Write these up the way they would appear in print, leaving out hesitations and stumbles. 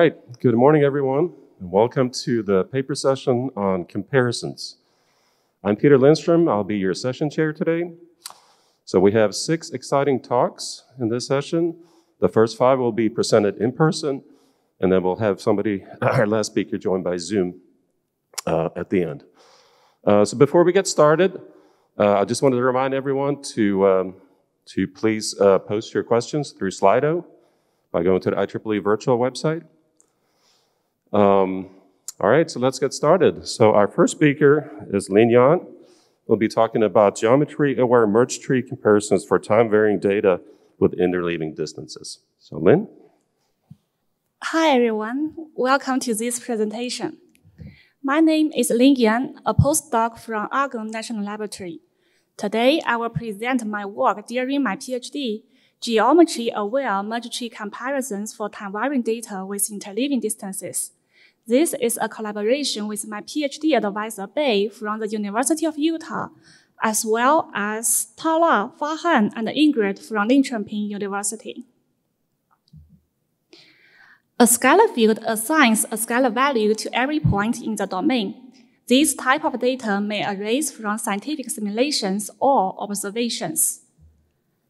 right, good morning everyone, and welcome to the paper session on comparisons. I'm Peter Lindstrom, I'll be your session chair today. So we have 6 exciting talks in this session. The first 5 will be presented in person, and then we'll have somebody, our last speaker, joined by Zoom at the end. So before we get started, I just wanted to remind everyone to please post your questions through Slido by going to the IEEE virtual website. All right, so let's get started. So our first speaker is Linh Yan. We'll be talking about geometry-aware merge tree comparisons for time-varying data with interleaving distances. So Linh? Hi everyone, welcome to this presentation. My name is Linh Yan, a postdoc from Argonne National Laboratory. Today, I will present my work during my PhD, Geometry-Aware Merge Tree Comparisons for Time-Varying Data with Interleaving Distances. This is a collaboration with my PhD advisor, Bei, from the University of Utah, as well as Tala, Farhan, and Ingrid from Linköping University. A scalar field assigns a scalar value to every point in the domain. This type of data may arise from scientific simulations or observations.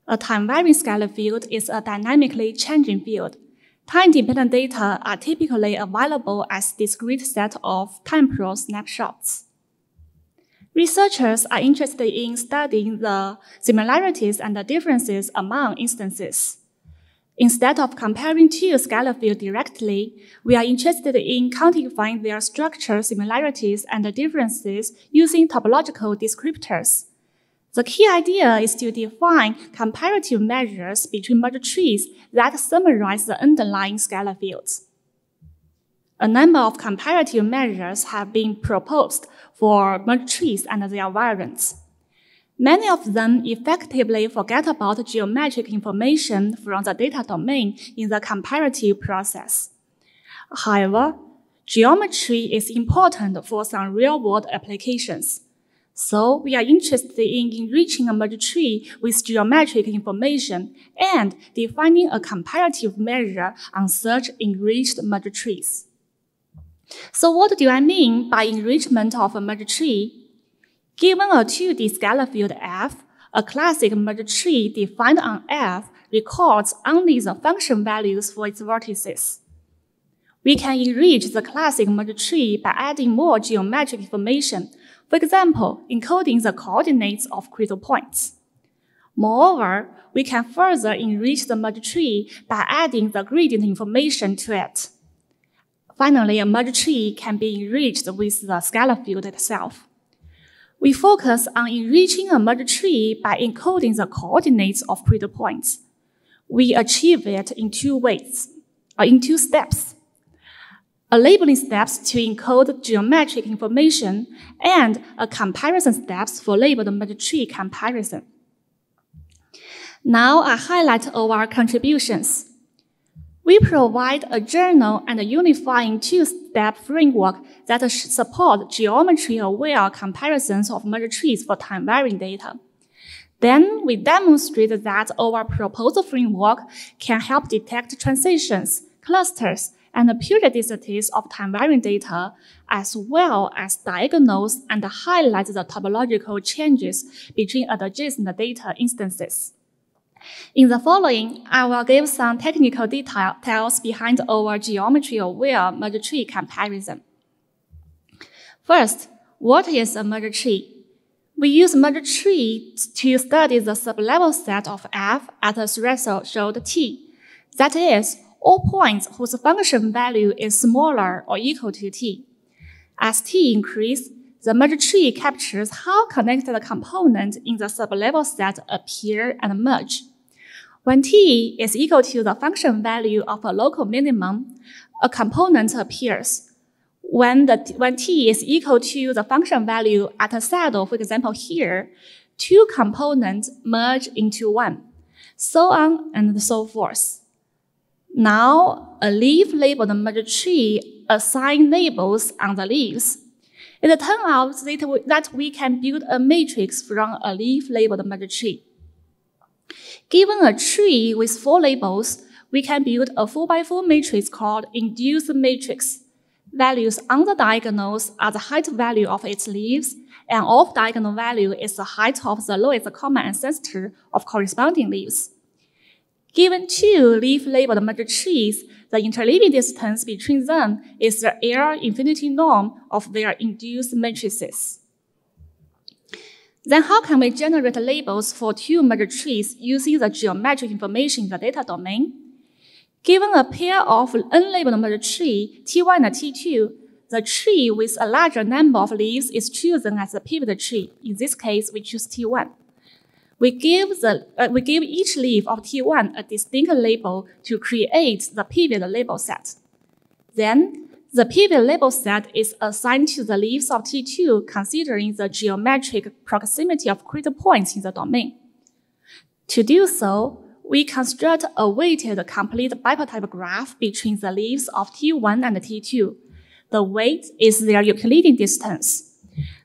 A time-varying scalar field is a dynamically changing field. Time-dependent data are typically available as discrete set of temporal snapshots. Researchers are interested in studying the similarities and the differences among instances. Instead of comparing 2 scalar fields directly, we are interested in quantifying their structural similarities and the differences using topological descriptors. The key idea is to define comparative measures between merge trees that summarize the underlying scalar fields. A number of comparative measures have been proposed for merge trees and their variants. Many of them effectively forget about geometric information from the data domain in the comparative process. However, geometry is important for some real-world applications. So we are interested in enriching a merge tree with geometric information and defining a comparative measure on such enriched merge trees. So what do I mean by enrichment of a merge tree? Given a 2D scalar field F, a classic merge tree defined on F records only the function values for its vertices. We can enrich the classic merge tree by adding more geometric information, for example, encoding the coordinates of critical points. Moreover, we can further enrich the merge tree by adding the gradient information to it. Finally, a merge tree can be enriched with the scalar field itself. We focus on enriching a merge tree by encoding the coordinates of critical points. We achieve it in 2 steps. A labeling steps to encode geometric information and a comparison steps for labeled merge tree comparison. Now I highlight our contributions. We provide a journal and a unifying 2-step framework that support geometry-aware comparisons of merge trees for time-varying data. Then we demonstrate that our proposed framework can help detect transitions, clusters, and periodicities of time-varying data, as well as diagnose and highlight the topological changes between adjacent data instances. In the following, I will give some technical details behind our geometry-aware merge tree comparison. First, what is a merge tree? We use merge tree to study the sublevel set of F at a threshold T. That is, all points whose function value is smaller or equal to T. As T increases, the merge tree captures how connected components in the sublevel set appear and merge. When T is equal to the function value of a local minimum, a component appears. When T is equal to the function value at a saddle, for example here, 2 components merge into 1, so on and so forth. Now, a leaf labeled merge tree assigns labels on the leaves. It turns out that we can build a matrix from a leaf labeled merge tree. Given a tree with 4 labels, we can build a 4x4 matrix called induced matrix. Values on the diagonals are the height value of its leaves, and off-diagonal value is the height of the lowest common ancestor of corresponding leaves. Given two leaf-labeled merged trees, the interleaving distance between them is the L infinity norm of their induced matrices. Then how can we generate labels for two merged trees using the geometric information in the data domain? Given a pair of unlabeled merged tree, T1 and T2, the tree with a larger number of leaves is chosen as the pivot tree. In this case, we choose T1. We give each leaf of T1 a distinct label to create the pivot label set. Then, the pivot label set is assigned to the leaves of T2 considering the geometric proximity of critical points in the domain. To do so, we construct a weighted complete bipartite graph between the leaves of T1 and T2. The weight is their Euclidean distance.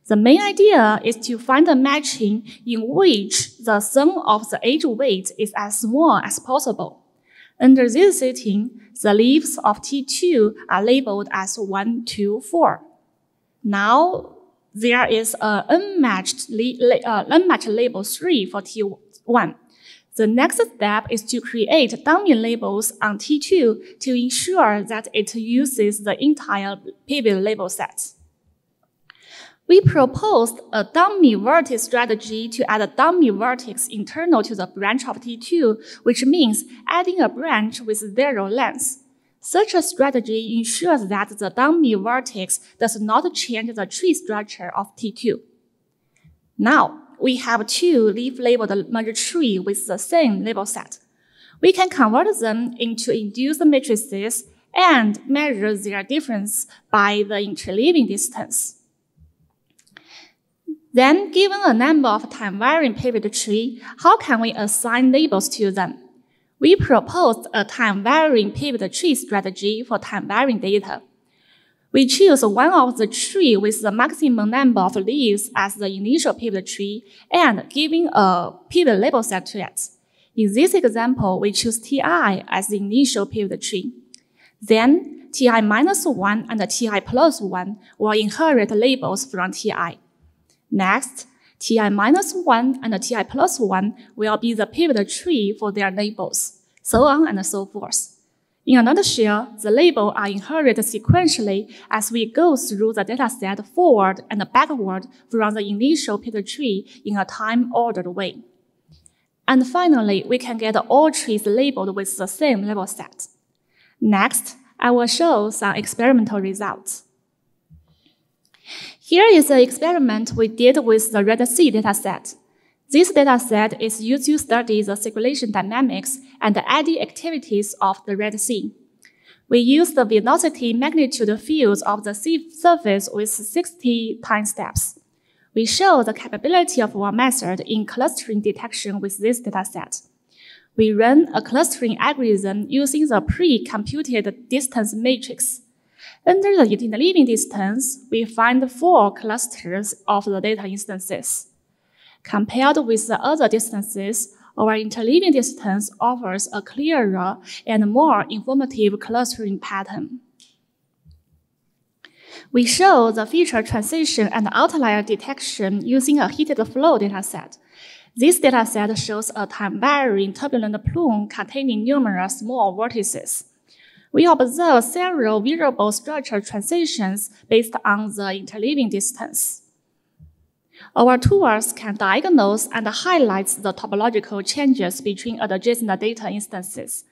The main idea is to find a matching in which the sum of the edge weight is as small as possible. Under this setting, the leaves of T2 are labeled as 1, 2, 4. Now, there is an unmatched label 3 for T1. The next step is to create dummy labels on T2 to ensure that it uses the entire pivot label set. We proposed a dummy vertex strategy to add a dummy vertex internal to the branch of T2, which means adding a branch with 0 length. Such a strategy ensures that the dummy vertex does not change the tree structure of T2. Now, we have two leaf-labeled merged trees with the same label set. We can convert them into induced matrices and measure their difference by the interleaving distance. Then, given a number of time-varying pivot trees, how can we assign labels to them? We proposed a time-varying pivot tree strategy for time-varying data. We choose one of the trees with the maximum number of leaves as the initial pivot tree and giving a pivot label set to it. In this example, we choose Ti as the initial pivot tree. Then, Ti minus 1 and Ti plus 1 will inherit labels from Ti. Next, Ti minus 1 and Ti plus 1 will be the pivot tree for their labels, so on and so forth. In a nutshell, the labels are inherited sequentially as we go through the dataset forward and backward from the initial pivot tree in a time-ordered way. And finally, we can get all trees labeled with the same label set. Next, I will show some experimental results. Here is an experiment we did with the Red Sea dataset. This dataset is used to study the circulation dynamics and the eddy activities of the Red Sea. We used the velocity magnitude fields of the sea surface with 60 time steps. We show the capability of our method in clustering detection with this dataset. We run a clustering algorithm using the pre-computed distance matrix. Under the interleaving distance, we find 4 clusters of the data instances. Compared with the other distances, our interleaving distance offers a clearer and more informative clustering pattern. We show the feature transition and outlier detection using a heated flow dataset. This dataset shows a time-varying turbulent plume containing numerous small vortices. We observe several variable structure transitions based on the interleaving distance. Our tools can diagnose and highlight the topological changes between adjacent data instances.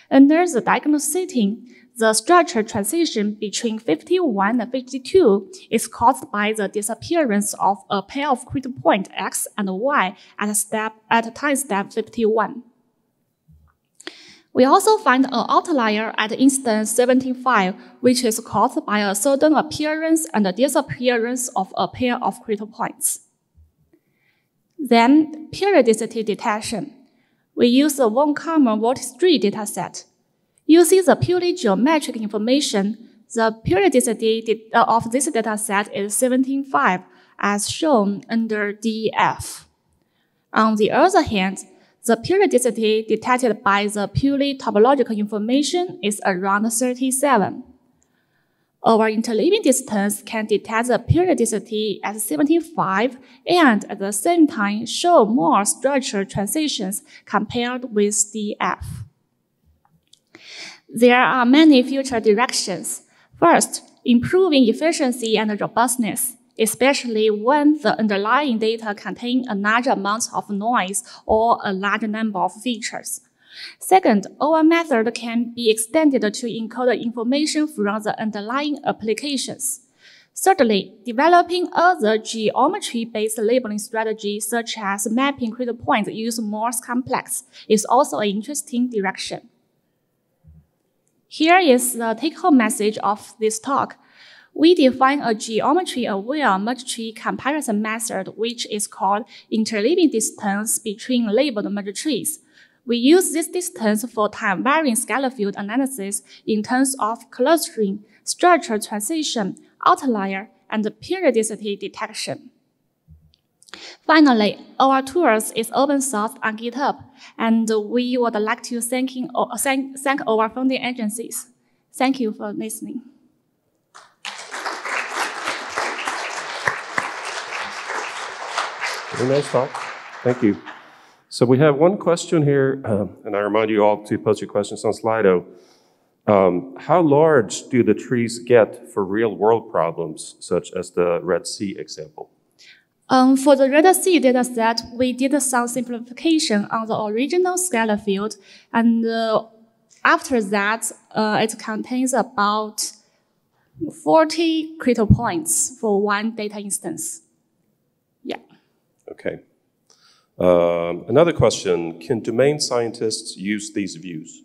Under the diagonal setting, the structure transition between 51 and 52 is caused by the disappearance of a pair of critical points x and y at time step 51. We also find an outlier at instance 75, which is caused by a sudden appearance and disappearance of a pair of critical points. Then, periodicity detection. We use the von Karman vortex tree dataset. Using the purely geometric information, the periodicity of this dataset is 17.5, as shown under DEF. On the other hand, The periodicity detected by the purely topological information is around 37. Our interleaving distance can detect the periodicity at 75 and at the same time show more structural transitions compared with DF. There are many future directions. First, improving efficiency and robustness, especially when the underlying data contain a large amount of noise or a large number of features. Second, our method can be extended to encode information from the underlying applications. Thirdly, developing other geometry-based labeling strategies such as mapping critical points using Morse complex is also an interesting direction. Here is the take-home message of this talk. We define a geometry-aware merge-tree comparison method, which is called interleaving distance between labeled merge trees. We use this distance for time-varying scalar field analysis in terms of clustering, structure transition, outlier, and periodicity detection. Finally, our tools is open source on GitHub, and we would like to thank our funding agencies. Thank you for listening. Very nice talk. Thank you. So we have one question here, and I remind you all to post your questions on Slido. How large do the trees get for real-world problems, such as the Red Sea example? For the Red Sea dataset, we did some simplification on the original scalar field, and after that, it contains about 40 critical points for one data instance. Yeah. Okay. Another question, can domain scientists use these views?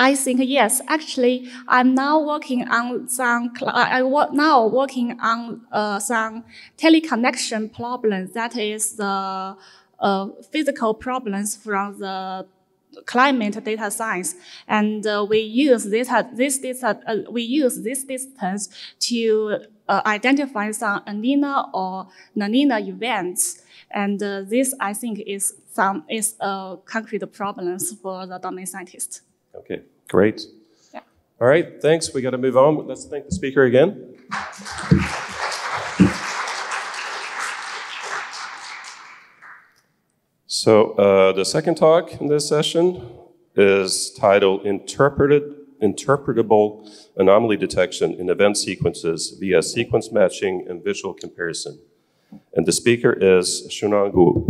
I think yes. Actually, I'm now working on some teleconnection problems. That is the physical problems from the climate data science, and we use this distance to identify some anina or nanina events, and this I think is concrete problems for the domain scientist. Okay, great. Yeah. All right, thanks. We got to move on. Let's thank the speaker again. So the second talk in this session is titled Interpretable Anomaly Detection in Event Sequences via Sequence Matching and Visual Comparison. And the speaker is Shunan Gu.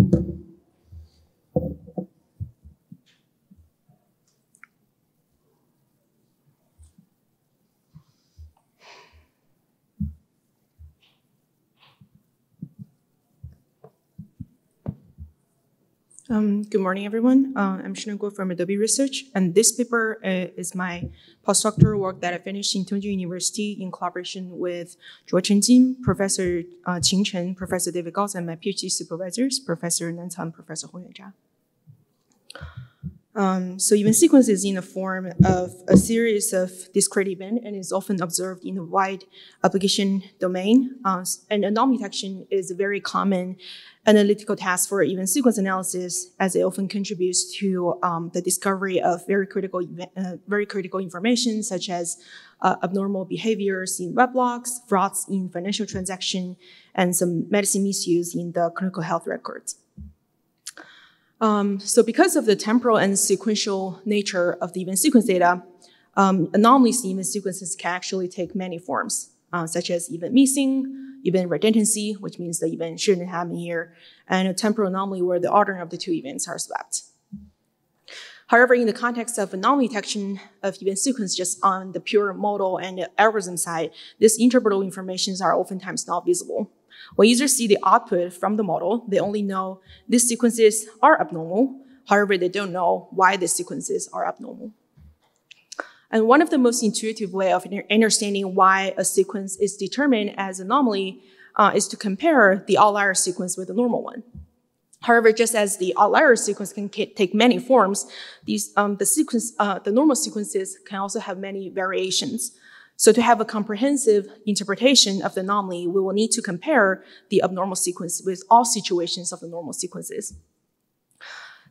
Good morning, everyone. I'm Shunan Guo from Adobe Research, and this paper is my postdoctoral work that I finished in Tongji University in collaboration with Zhuo Chenjin, Professor Qing Chen, Professor David Gauss, and my PhD supervisors, Professor Nan Can, Professor Hongyuan Zha. So event sequence is in the form of a series of discrete events and is often observed in a wide application domain. And anomaly detection is a very common analytical task for event sequence analysis, as it often contributes to the discovery of very critical information, such as abnormal behaviors in weblogs, frauds in financial transactions, and some medicine misuse in the clinical health records. So because of the temporal and sequential nature of the event sequence data, anomalies in event sequences can actually take many forms, such as event missing, event redundancy, which means the event shouldn't happen here, and a temporal anomaly where the order of the two events are swapped. However, in the context of anomaly detection of event sequence just on the pure model and the algorithm side, these interpretable informations are oftentimes not visible. When users see the output from the model, they only know these sequences are abnormal. However, they don't know why the sequences are abnormal. And one of the most intuitive way of understanding why a sequence is determined as anomaly is to compare the outlier sequence with the normal one. However, just as the outlier sequence can take many forms, the normal sequences can also have many variations. So to have a comprehensive interpretation of the anomaly, we will need to compare the abnormal sequence with all situations of the normal sequences.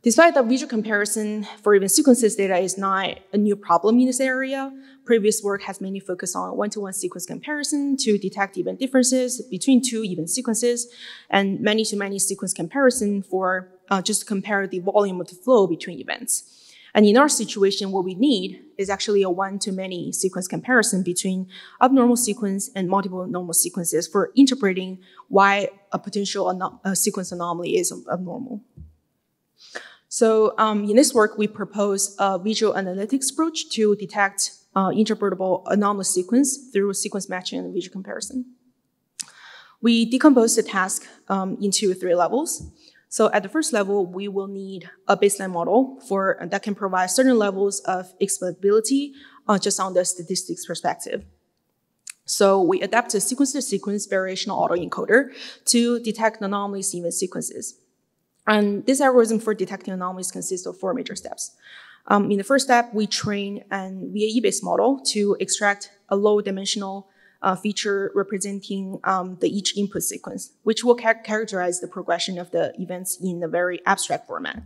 Despite that visual comparison for even sequences data is not a new problem in this area, previous work has mainly focused on one-to-one sequence comparison to detect event differences between two even sequences, and many-to-many sequence comparison for just to compare the volume of the flow between events. And in our situation, what we need is actually a one-to-many sequence comparison between abnormal sequence and multiple normal sequences for interpreting why a potential sequence anomaly is abnormal. So in this work, we propose a visual analytics approach to detect interpretable anomalous sequence through sequence matching and visual comparison. We decompose the task into 3 levels. So at the first level, we will need a baseline model that can provide certain levels of explainability just on the statistics perspective. So we adapt a sequence-to-sequence variational autoencoder to detect anomalies in sequences. And this algorithm for detecting anomalies consists of 4 major steps. In the first step, we train an VAE-based model to extract a low-dimensional feature representing each input sequence, which will characterize the progression of the events in a very abstract format.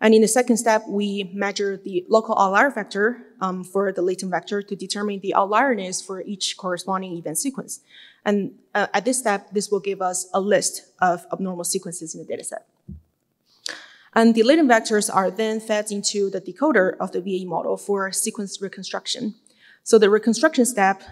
And in the second step, we measure the local outlier factor for the latent vector to determine the outlierness for each corresponding event sequence. And at this step, this will give us a list of abnormal sequences in the dataset. And the latent vectors are then fed into the decoder of the VAE model for sequence reconstruction. So the reconstruction step,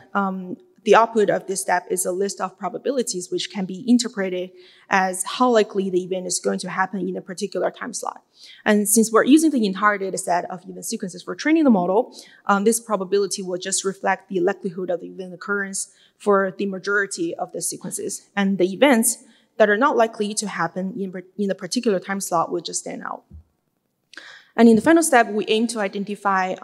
the output of this step is a list of probabilities which can be interpreted as how likely the event is going to happen in a particular time slot. And since we're using the entire data set of event sequences for training the model, this probability will just reflect the likelihood of the event occurrence for the majority of the sequences. And the events that are not likely to happen in a particular time slot will just stand out. And in the final step, we aim to identify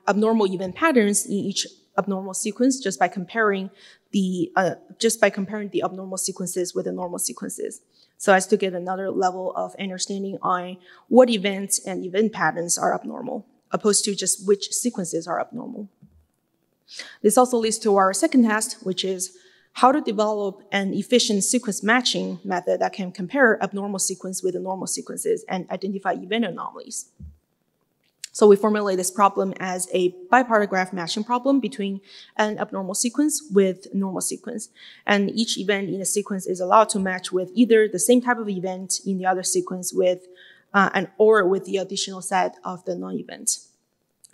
abnormal event patterns in each abnormal sequence just by comparing the abnormal sequences with the normal sequences, so as to get another level of understanding on what events and event patterns are abnormal, opposed to just which sequences are abnormal. This also leads to our second task, which is how to develop an efficient sequence matching method that can compare abnormal sequence with the normal sequences and identify event anomalies. So we formulate this problem as a bipartite graph matching problem between an abnormal sequence with normal sequence. And each event in a sequence is allowed to match with either the same type of event in the other sequence or with the additional set of the non-events.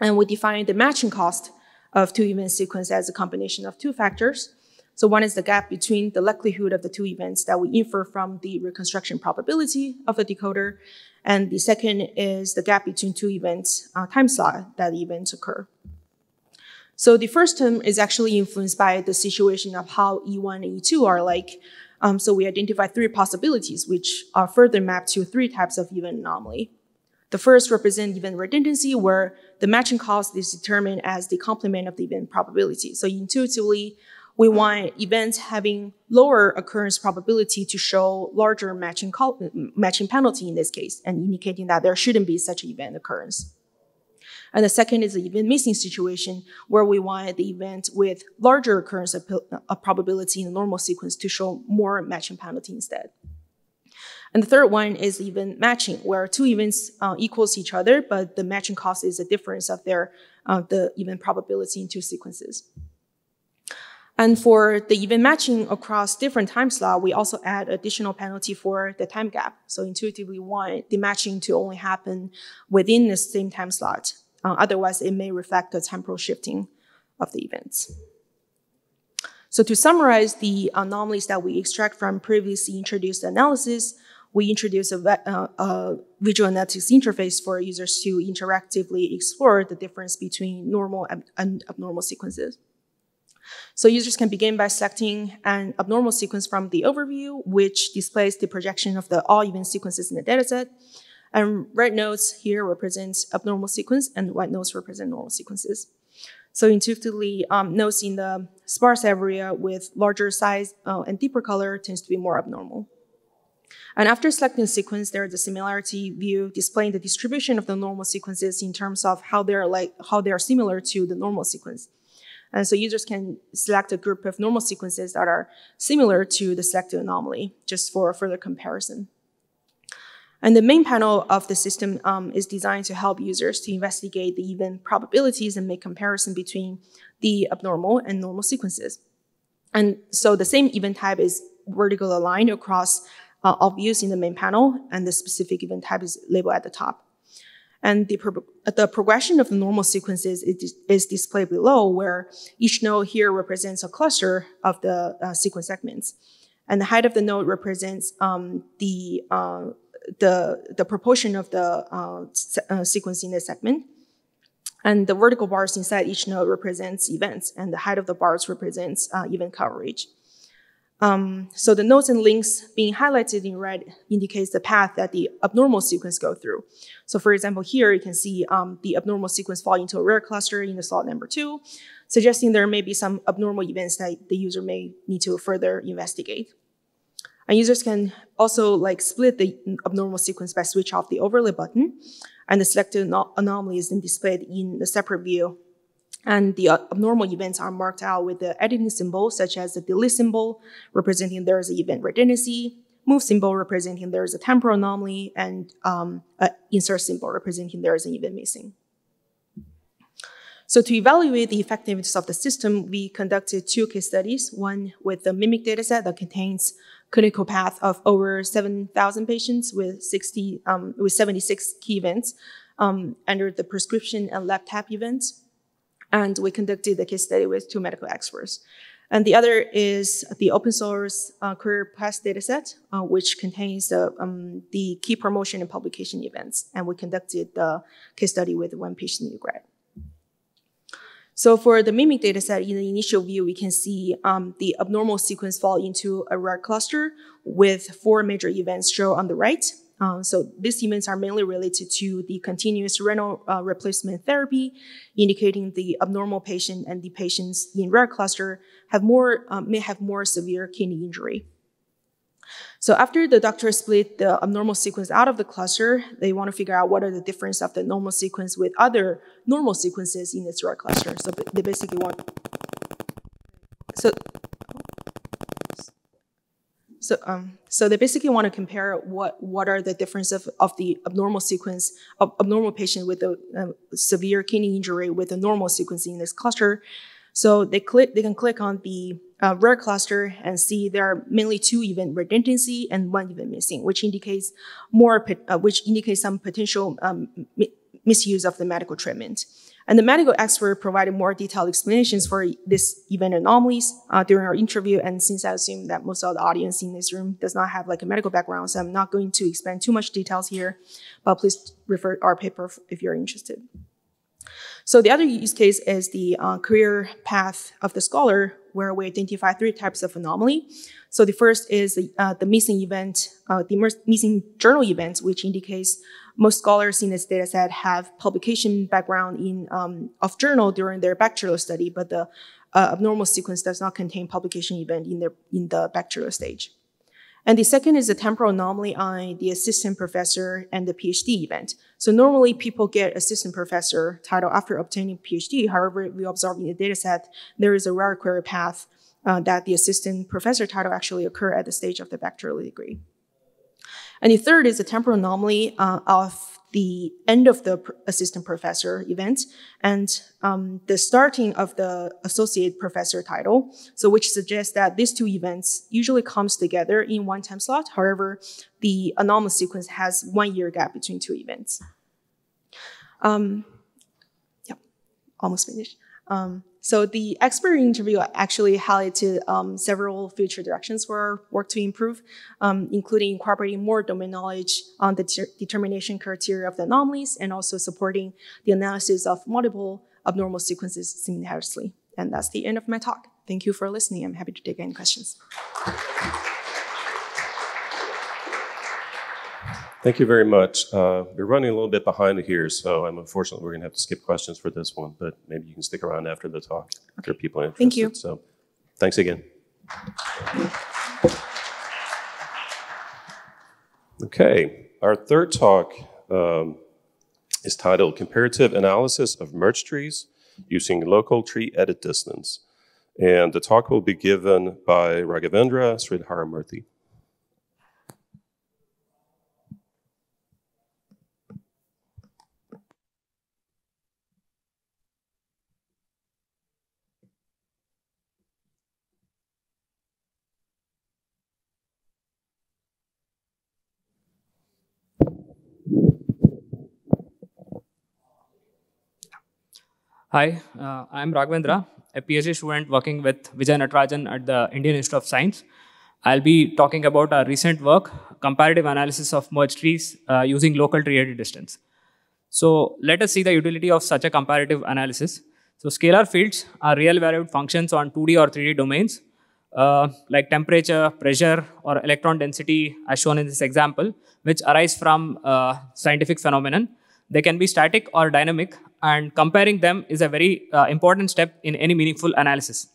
And we define the matching cost of 2 event sequence as a combination of 2 factors. So one is the gap between the likelihood of the 2 events that we infer from the reconstruction probability of the decoder, and the second is the gap between 2 events time slot that the events occur. So the first term is actually influenced by the situation of how E1 and E2 are like. So we identify 3 possibilities, which are further mapped to 3 types of event anomaly. The first represents event redundancy, where the matching cost is determined as the complement of the event probability. So intuitively, we want events having lower occurrence probability to show larger matching penalty in this case, and indicating that there shouldn't be such an event occurrence. And the second is the event missing situation, where we want the event with larger occurrence of probability in the normal sequence to show more matching penalty instead. And the third one is event matching, where 2 events equals each other, but the matching cost is the difference of the event probability in 2 sequences. And for the event matching across different time slots, we also add additional penalty for the time gap. So intuitively, we want the matching to only happen within the same time slot. Otherwise, it may reflect the temporal shifting of the events. So to summarize the anomalies that we extract from previously introduced analysis, we introduce a visual analytics interface for users to interactively explore the difference between normal and abnormal sequences. So users can begin by selecting an abnormal sequence from the overview, which displays the projection of all event sequences in the dataset. And red nodes here represents abnormal sequence, and white nodes represent normal sequences. So intuitively, nodes in the sparse area with larger size and deeper color tends to be more abnormal. And after selecting a sequence, there is a similarity view displaying the distribution of the normal sequences in terms of how they are similar to the normal sequence. And so users can select a group of normal sequences that are similar to the selected anomaly, just for further comparison. And the main panel of the system is designed to help users to investigate the event probabilities and make comparison between the abnormal and normal sequences. And so the same event type is vertically aligned across all views in the main panel, and the specific event type is labeled at the top. And the progression of the normal sequences is displayed below, where each node here represents a cluster of the sequence segments. And the height of the node represents the proportion of the sequence in the segment. And the vertical bars inside each node represents events, and the height of the bars represents event coverage. So the nodes and links being highlighted in red indicates the path that the abnormal sequence go through. So for example, here you can see the abnormal sequence fall into a rare cluster in the slot number 2, suggesting there may be some abnormal events that the user may need to further investigate. And users can also split the abnormal sequence by switch off the overlay button, and the selected anomaly is then displayed in the separate view. And the abnormal events are marked out with the editing symbol, such as the delete symbol, representing there is an event redundancy, move symbol representing there is a temporal anomaly, and insert symbol representing there is an event missing. So to evaluate the effectiveness of the system, we conducted 2 case studies, one with the MIMIC dataset that contains clinical path of over 7,000 patients with 76 key events under the prescription and lab tab events. And we conducted the case study with 2 medical experts. And the other is the open source career path dataset, which contains the key promotion and publication events. And we conducted the case study with 1 PhD grad. So for the MIMIC dataset, in the initial view, we can see the abnormal sequence fall into a rare cluster with 4 major events shown on the right. So these events are mainly related to the continuous renal replacement therapy, indicating the abnormal patient and the patients in rare cluster may have more severe kidney injury. So after the doctor split the abnormal sequence out of the cluster, they want to figure out what are the difference of the normal sequence with other normal sequences in this rare cluster. So they basically want. So they basically want to compare what are the differences of the abnormal sequence of abnormal patient with a severe kidney injury with a normal sequence in this cluster. So they can click on the rare cluster and see there are mainly 2 event redundancy and 1 event missing, which indicates some potential misuse of the medical treatment. And the medical expert provided more detailed explanations for this event anomalies during our interview. And since I assume that most of the audience in this room does not have a medical background, so I'm not going to expand too much details here, but please refer our paper if you're interested. So the other use case is the career path of the scholar, where we identify 3 types of anomaly. So the first is the missing event, the missing journal event, which indicates most scholars in this dataset have publication background of journal during their bachelor study, but the abnormal sequence does not contain publication event in the bachelor stage. And the second is the temporal anomaly on the assistant professor and the PhD event. So normally people get assistant professor title after obtaining PhD. However, we observe in the dataset, there is a rare career path that the assistant professor title actually occur at the stage of the bachelor degree. And the third is the temporal anomaly of the end of the assistant professor event and the starting of the associate professor title, so which suggests that these 2 events usually comes together in 1 time slot. However, the anomalous sequence has 1 year gap between 2 events. Yeah, almost finished. So the expert interview actually highlighted several future directions for our work to improve, including incorporating more domain knowledge on the determination criteria of the anomalies and also supporting the analysis of multiple abnormal sequences simultaneously. And that's the end of my talk. Thank you for listening. I'm happy to take any questions. Thank you very much. We're running a little bit behind here, so unfortunately we're going to have to skip questions for this one, but maybe you can stick around after the talk if there are people interested. Thank you. So thanks again. Okay, our third talk is titled Comparative Analysis of Merge Trees Using Local Tree Edit Distance. And the talk will be given by Raghavendra Sridharamurthy. Hi, I'm Raghavendra, a PhD student working with Vijay Natarajan at the Indian Institute of Science. I'll be talking about our recent work, comparative analysis of merged trees using local tree edit distance. So let us see the utility of such a comparative analysis. So scalar fields are real valued functions on 2D or 3D domains, like temperature, pressure, or electron density, as shown in this example, which arise from scientific phenomenon. They can be static or dynamic, and comparing them is a very important step in any meaningful analysis.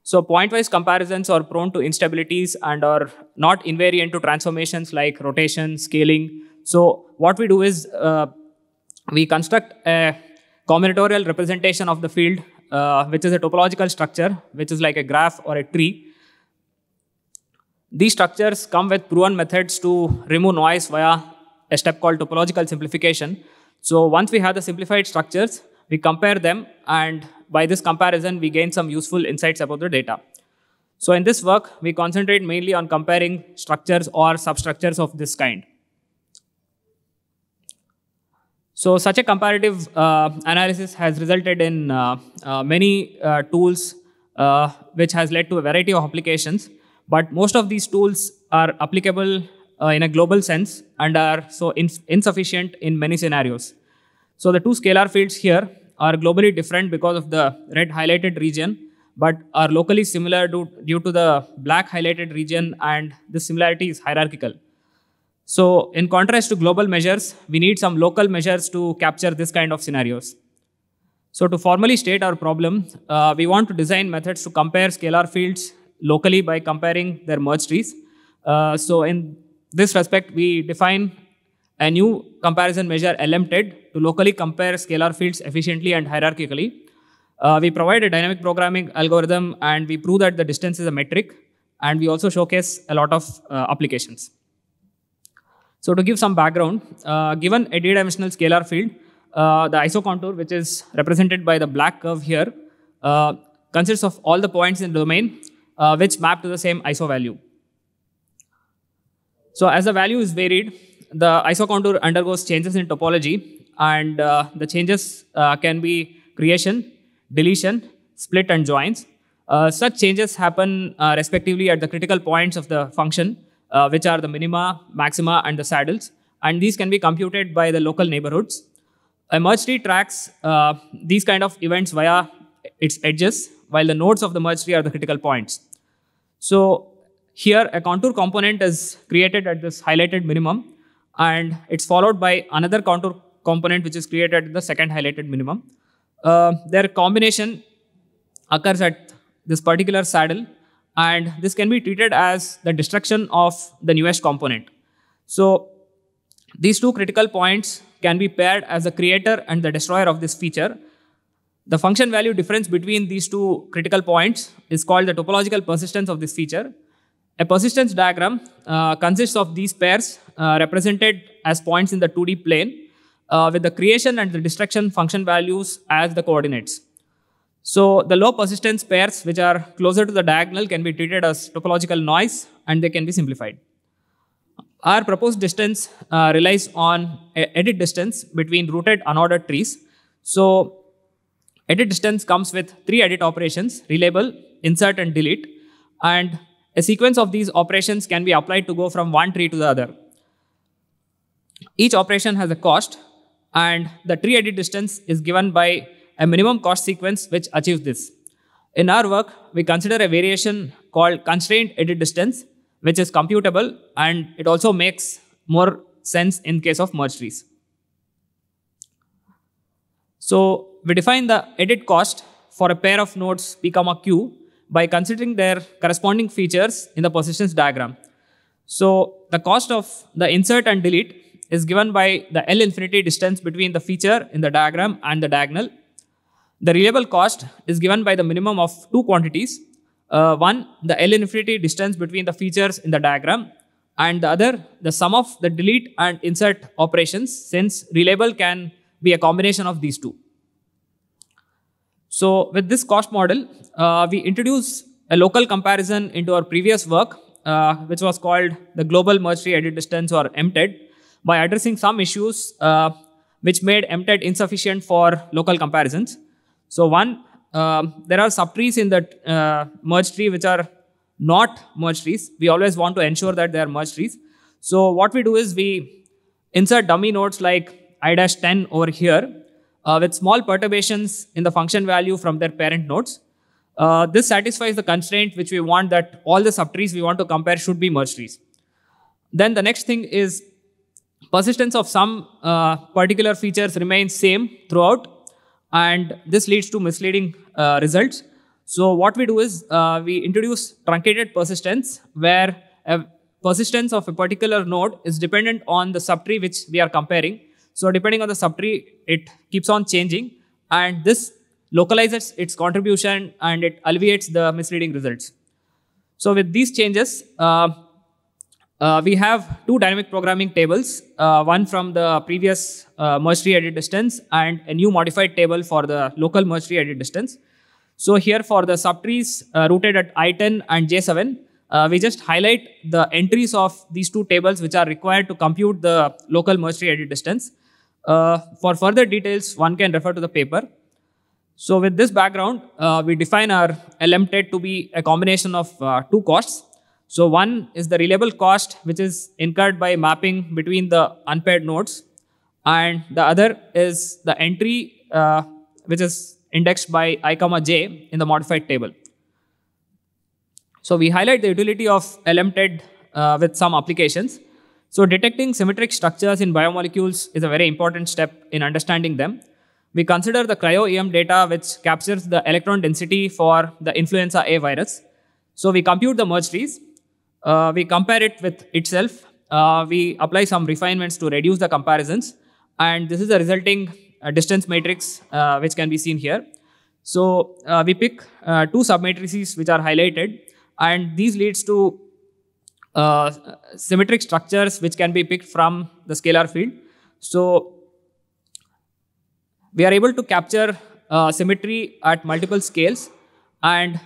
So point-wise comparisons are prone to instabilities and are not invariant to transformations like rotation, scaling. So what we do is we construct a combinatorial representation of the field, which is a topological structure, which is like a graph or a tree. These structures come with proven methods to remove noise via a step called topological simplification. So once we have the simplified structures, we compare them, and by this comparison, we gain some useful insights about the data. So in this work, we concentrate mainly on comparing structures or substructures of this kind. So such a comparative analysis has resulted in many tools, which has led to a variety of applications. But most of these tools are applicable in a global sense and are so insufficient in many scenarios. So the two scalar fields here are globally different because of the red highlighted region, but are locally similar due to the black highlighted region, and this similarity is hierarchical. So in contrast to global measures, we need some local measures to capture this kind of scenarios. So to formally state our problem, we want to design methods to compare scalar fields locally by comparing their merged trees. So in this respect, we define a new comparison measure LMTED to locally compare scalar fields efficiently and hierarchically. We provide a dynamic programming algorithm, and we prove that the distance is a metric, and we also showcase a lot of applications. So to give some background, given a d-dimensional scalar field, the isocontour, which is represented by the black curve here, consists of all the points in the domain which map to the same iso value. So as the value is varied, the isocontour undergoes changes in topology, and the changes can be creation, deletion, split, and joins. Such changes happen respectively at the critical points of the function, which are the minima, maxima, and the saddles, and these can be computed by the local neighborhoods. A merge tree tracks these kind of events via its edges, while the nodes of the merge tree are the critical points. So here, a contour component is created at this highlighted minimum, and it's followed by another contour component which is created at the second highlighted minimum. Their combination occurs at this particular saddle, and this can be treated as the destruction of the newest component. So these two critical points can be paired as the creator and the destroyer of this feature. The function value difference between these two critical points is called the topological persistence of this feature. A persistence diagram consists of these pairs represented as points in the 2D plane with the creation and the destruction function values as the coordinates. So the low persistence pairs, which are closer to the diagonal, can be treated as topological noise, and they can be simplified. Our proposed distance relies on edit distance between rooted unordered trees. So edit distance comes with 3 edit operations: relabel, insert, and delete. And a sequence of these operations can be applied to go from one tree to the other. Each operation has a cost, and the tree edit distance is given by a minimum cost sequence which achieves this. In our work, we consider a variation called constrained edit distance, which is computable, and it also makes more sense in case of merge trees. So we define the edit cost for a pair of nodes P, Q by considering their corresponding features in the persistence diagram. So the cost of the insert and delete is given by the L infinity distance between the feature in the diagram and the diagonal. The relabel cost is given by the minimum of 2 quantities. One, the L infinity distance between the features in the diagram, and the other, the sum of the delete and insert operations, since relabel can be a combination of these two. So with this cost model, we introduce a local comparison into our previous work, which was called the Global Merge Tree Edit Distance, or MTED, by addressing some issues which made MTED insufficient for local comparisons. So one, there are subtrees in the merge tree which are not merge trees. We always want to ensure that they are merge trees. So what we do is we insert dummy nodes like I-10 over here with small perturbations in the function value from their parent nodes. This satisfies the constraint which we want, that all the subtrees we want to compare should be merge trees. Then the next thing is persistence of some particular features remains same throughout, and this leads to misleading results. So what we do is we introduce truncated persistence, where persistence of a particular node is dependent on the subtree which we are comparing. So depending on the subtree, it keeps on changing, and this localizes its contribution and it alleviates the misleading results. So with these changes, we have two dynamic programming tables, one from the previous merge tree edit distance and a new modified table for the local merge tree edit distance. So here for the subtrees rooted at I-10 and J7, we just highlight the entries of these two tables which are required to compute the local merge tree edit distance. For further details, one can refer to the paper. So with this background, we define our LMTED to be a combination of two costs. So one is the reliable cost, which is incurred by mapping between the unpaired nodes, and the other is the entry which is indexed by I, j in the modified table. So we highlight the utility of LMTED with some applications. So detecting symmetric structures in biomolecules is a very important step in understanding them. We consider the cryo-EM data, which captures the electron density for the influenza A virus. So we compute the merge trees. We compare it with itself. We apply some refinements to reduce the comparisons. And this is the resulting distance matrix, which can be seen here. So we pick two submatrices which are highlighted. And these leads to symmetric structures which can be picked from the scalar field. So we are able to capture symmetry at multiple scales, and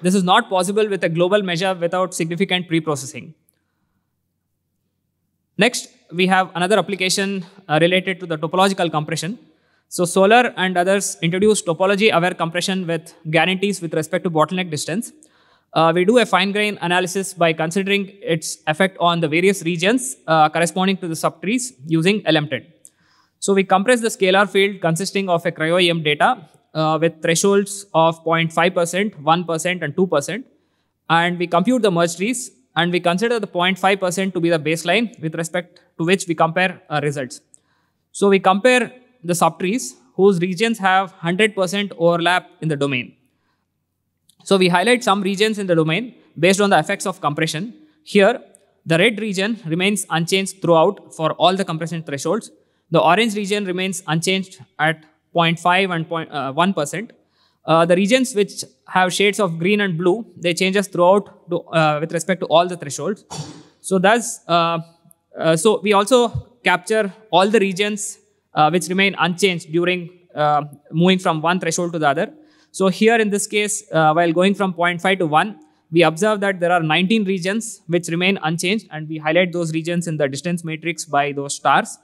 this is not possible with a global measure without significant pre-processing. Next, we have another application related to the topological compression. So Solar and others introduced topology-aware compression with guarantees with respect to bottleneck distance. We do a fine-grained analysis by considering its effect on the various regions corresponding to the subtrees using LMTED. So we compress the scalar field consisting of a cryo-EM data with thresholds of 0.5%, 1%, and 2%. And we compute the merge trees, and we consider the 0.5% to be the baseline with respect to which we compare our results. So we compare the subtrees whose regions have 100% overlap in the domain. So we highlight some regions in the domain based on the effects of compression. Here, the red region remains unchanged throughout for all the compression thresholds. The orange region remains unchanged at 0.5 and 1%. The regions which have shades of green and blue, they changes throughout with respect to all the thresholds. So thus, so we also capture all the regions which remain unchanged during moving from one threshold to the other. So here in this case, while going from 0.5 to 1, we observe that there are 19 regions which remain unchanged, and we highlight those regions in the distance matrix by those stars.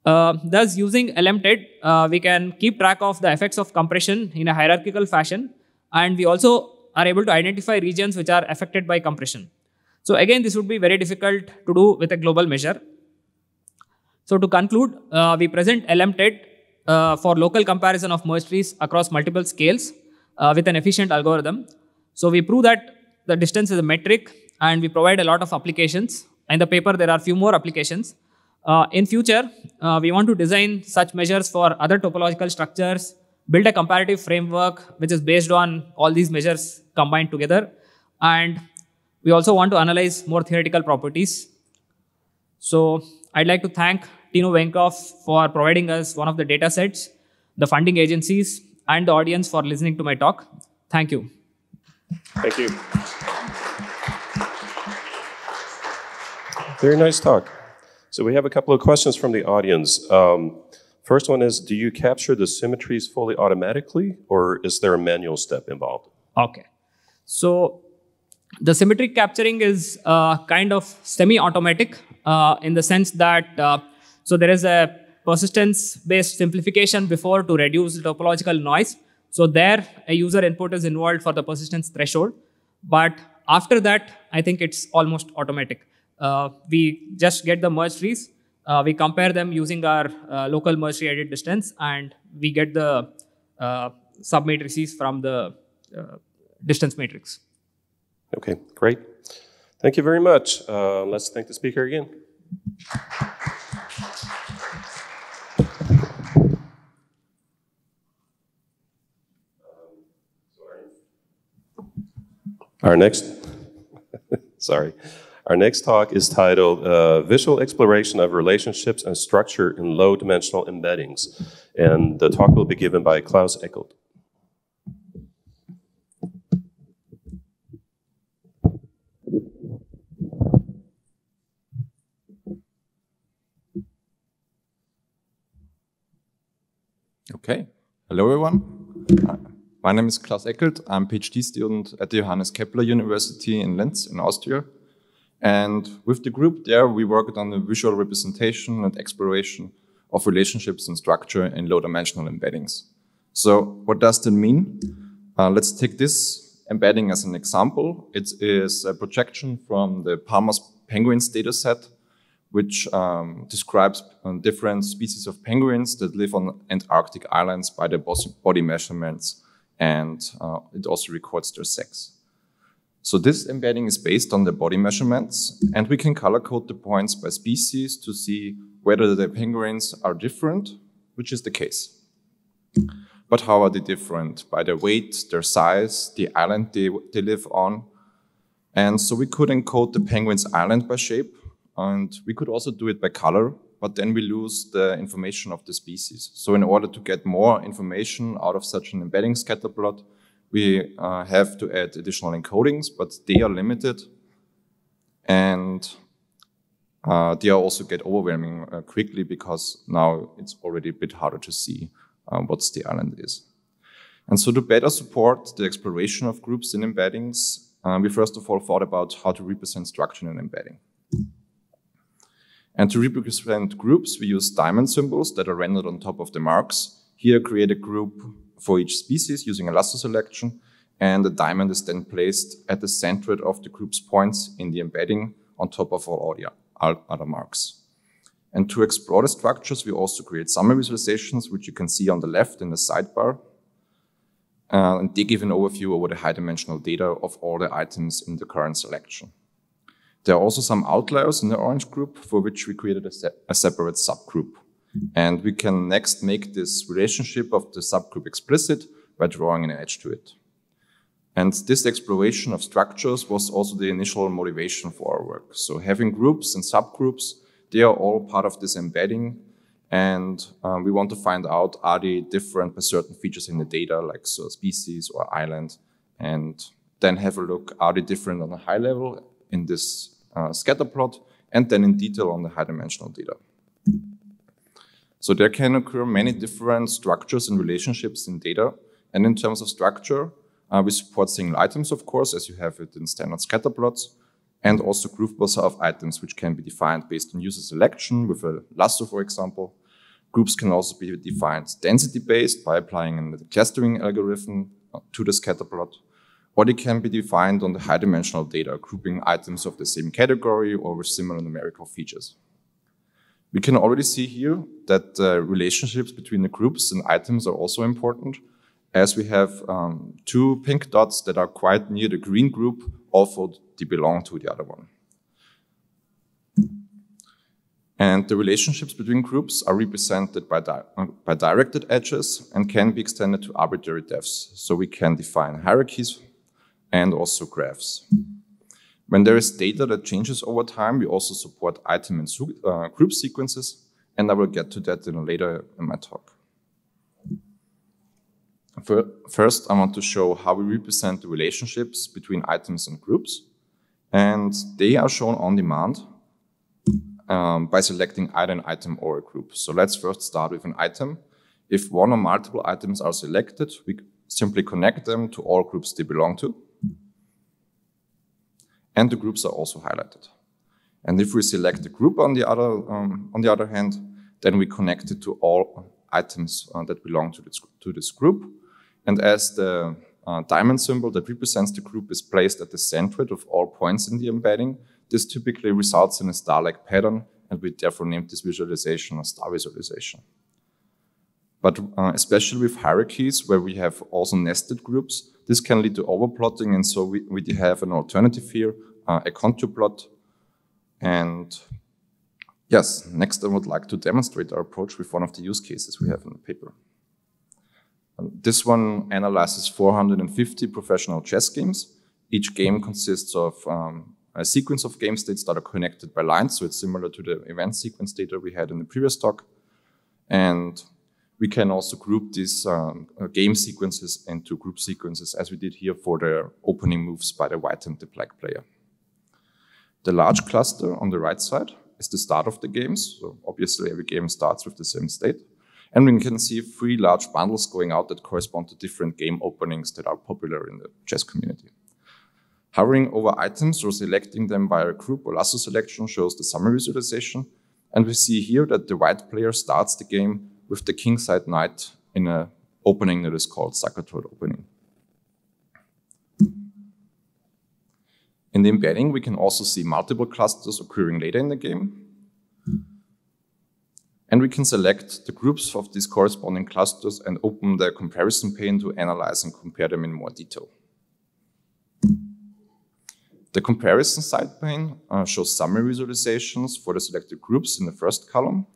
Thus, using LMTED, we can keep track of the effects of compression in a hierarchical fashion, and we also are able to identify regions which are affected by compression. So again, this would be very difficult to do with a global measure. So to conclude, we present LMTED for local comparison of merge trees across multiple scales with an efficient algorithm. So we prove that the distance is a metric, and we provide a lot of applications. In the paper, there are a few more applications. In future, we want to design such measures for other topological structures, build a comparative framework which is based on all these measures combined together, and we also want to analyze more theoretical properties. So I'd like to thank Tino Venkov for providing us one of the data sets, the funding agencies, and the audience for listening to my talk. Thank you. Thank you. Very nice talk. So we have a couple of questions from the audience. First one is, do you capture the symmetries fully automatically, or is there a manual step involved? Okay. So the symmetric capturing is kind of semi-automatic in the sense that so there is a persistence-based simplification before to reduce the topological noise. So there, a user input is involved for the persistence threshold. But after that, I think it's almost automatic. We just get the merge trees. We compare them using our local merge tree edit distance, and we get the submatrices from the distance matrix. Okay, great. Thank you very much. Let's thank the speaker again. Our next talk is titled Visual Exploration of Relationships and Structure in Low-Dimensional Embeddings. And the talk will be given by Klaus Eckelt. Okay, hello everyone. My name is Klaus Eckelt. I'm a PhD student at the Johannes Kepler University in Linz in Austria. And with the group there, we worked on the visual representation and exploration of relationships and structure in low-dimensional embeddings. So what does that mean? Let's take this embedding as an example. It is a projection from the Palmer's penguins dataset, which describes different species of penguins that live on Antarctic islands by their body measurements, and it also records their sex. So this embedding is based on the body measurements, and we can color code the points by species to see whether the penguins are different, which is the case. But how are they different? By their weight, their size, the island they live on. And so we could encode the penguin's island by shape, and we could also do it by color, but then we lose the information of the species. So in order to get more information out of such an embedding scatter plot, we have to add additional encodings, but they are limited, and they also get overwhelming quickly because now it's already a bit harder to see what the island is. And so to better support the exploration of groups in embeddings, we first of all thought about how to represent structure in an embedding. And to represent groups, we use diamond symbols that are rendered on top of the marks. Here, create a group for each species using a lasso selection, and the diamond is then placed at the center of the group's points in the embedding on top of all other marks. And to explore the structures, we also create summary visualizations, which you can see on the left in the sidebar. And they give an overview over the high-dimensional data of all the items in the current selection. There are also some outliers in the orange group for which we created a separate subgroup. And we can next make this relationship of the subgroup explicit by drawing an edge to it. And this exploration of structures was also the initial motivation for our work. So having groups and subgroups, they are all part of this embedding. And we want to find out, are they different by certain features in the data, like so species or island, and then have a look, are they different on a high level in this scatter plot, and then in detail on the high-dimensional data. So there can occur many different structures and relationships in data. And in terms of structure, we support single items, of course, as you have it in standard scatter plots, and also groupers of items, which can be defined based on user selection with a lasso, for example. Groups can also be defined density-based by applying a clustering algorithm to the scatter plot. Or they can be defined on the high-dimensional data, grouping items of the same category or with similar numerical features. We can already see here that relationships between the groups and items are also important, as we have 2 pink dots that are quite near the green group, although they belong to the other one. And the relationships between groups are represented by directed edges and can be extended to arbitrary depths. So we can define hierarchies and also graphs. When there is data that changes over time, we also support item and group sequences, and I will get to that later in my talk. First, I want to show how we represent the relationships between items and groups, and they are shown on demand by selecting either an item or a group. So let's first start with an item. If one or multiple items are selected, we simply connect them to all groups they belong to. And the groups are also highlighted. And if we select a group on the other hand, then we connect it to all items that belong to this group. And as the diamond symbol that represents the group is placed at the centroid of all points in the embedding, this typically results in a star-like pattern, and we therefore named this visualization a star visualization. But especially with hierarchies where we have also nested groups, this can lead to overplotting, and so we have an alternative here, a contour plot. And yes, next I would like to demonstrate our approach with one of the use cases we have in the paper. This one analyzes 450 professional chess games. Each game consists of a sequence of game states that are connected by lines, so it's similar to the event sequence data we had in the previous talk. And we can also group these game sequences into group sequences, as we did here for the opening moves by the white and the black player. The large cluster on the right side is the start of the games, so obviously every game starts with the same state. And we can see 3 large bundles going out that correspond to different game openings that are popular in the chess community. Hovering over items or selecting them by a group or lasso selection shows the summary visualization. And we see here that the white player starts the game with the kingside knight in an opening that is called Zacatrot opening. In the embedding, we can also see multiple clusters occurring later in the game. And we can select the groups of these corresponding clusters and open the comparison pane to analyze and compare them in more detail. The comparison side pane shows summary visualizations for the selected groups in the first column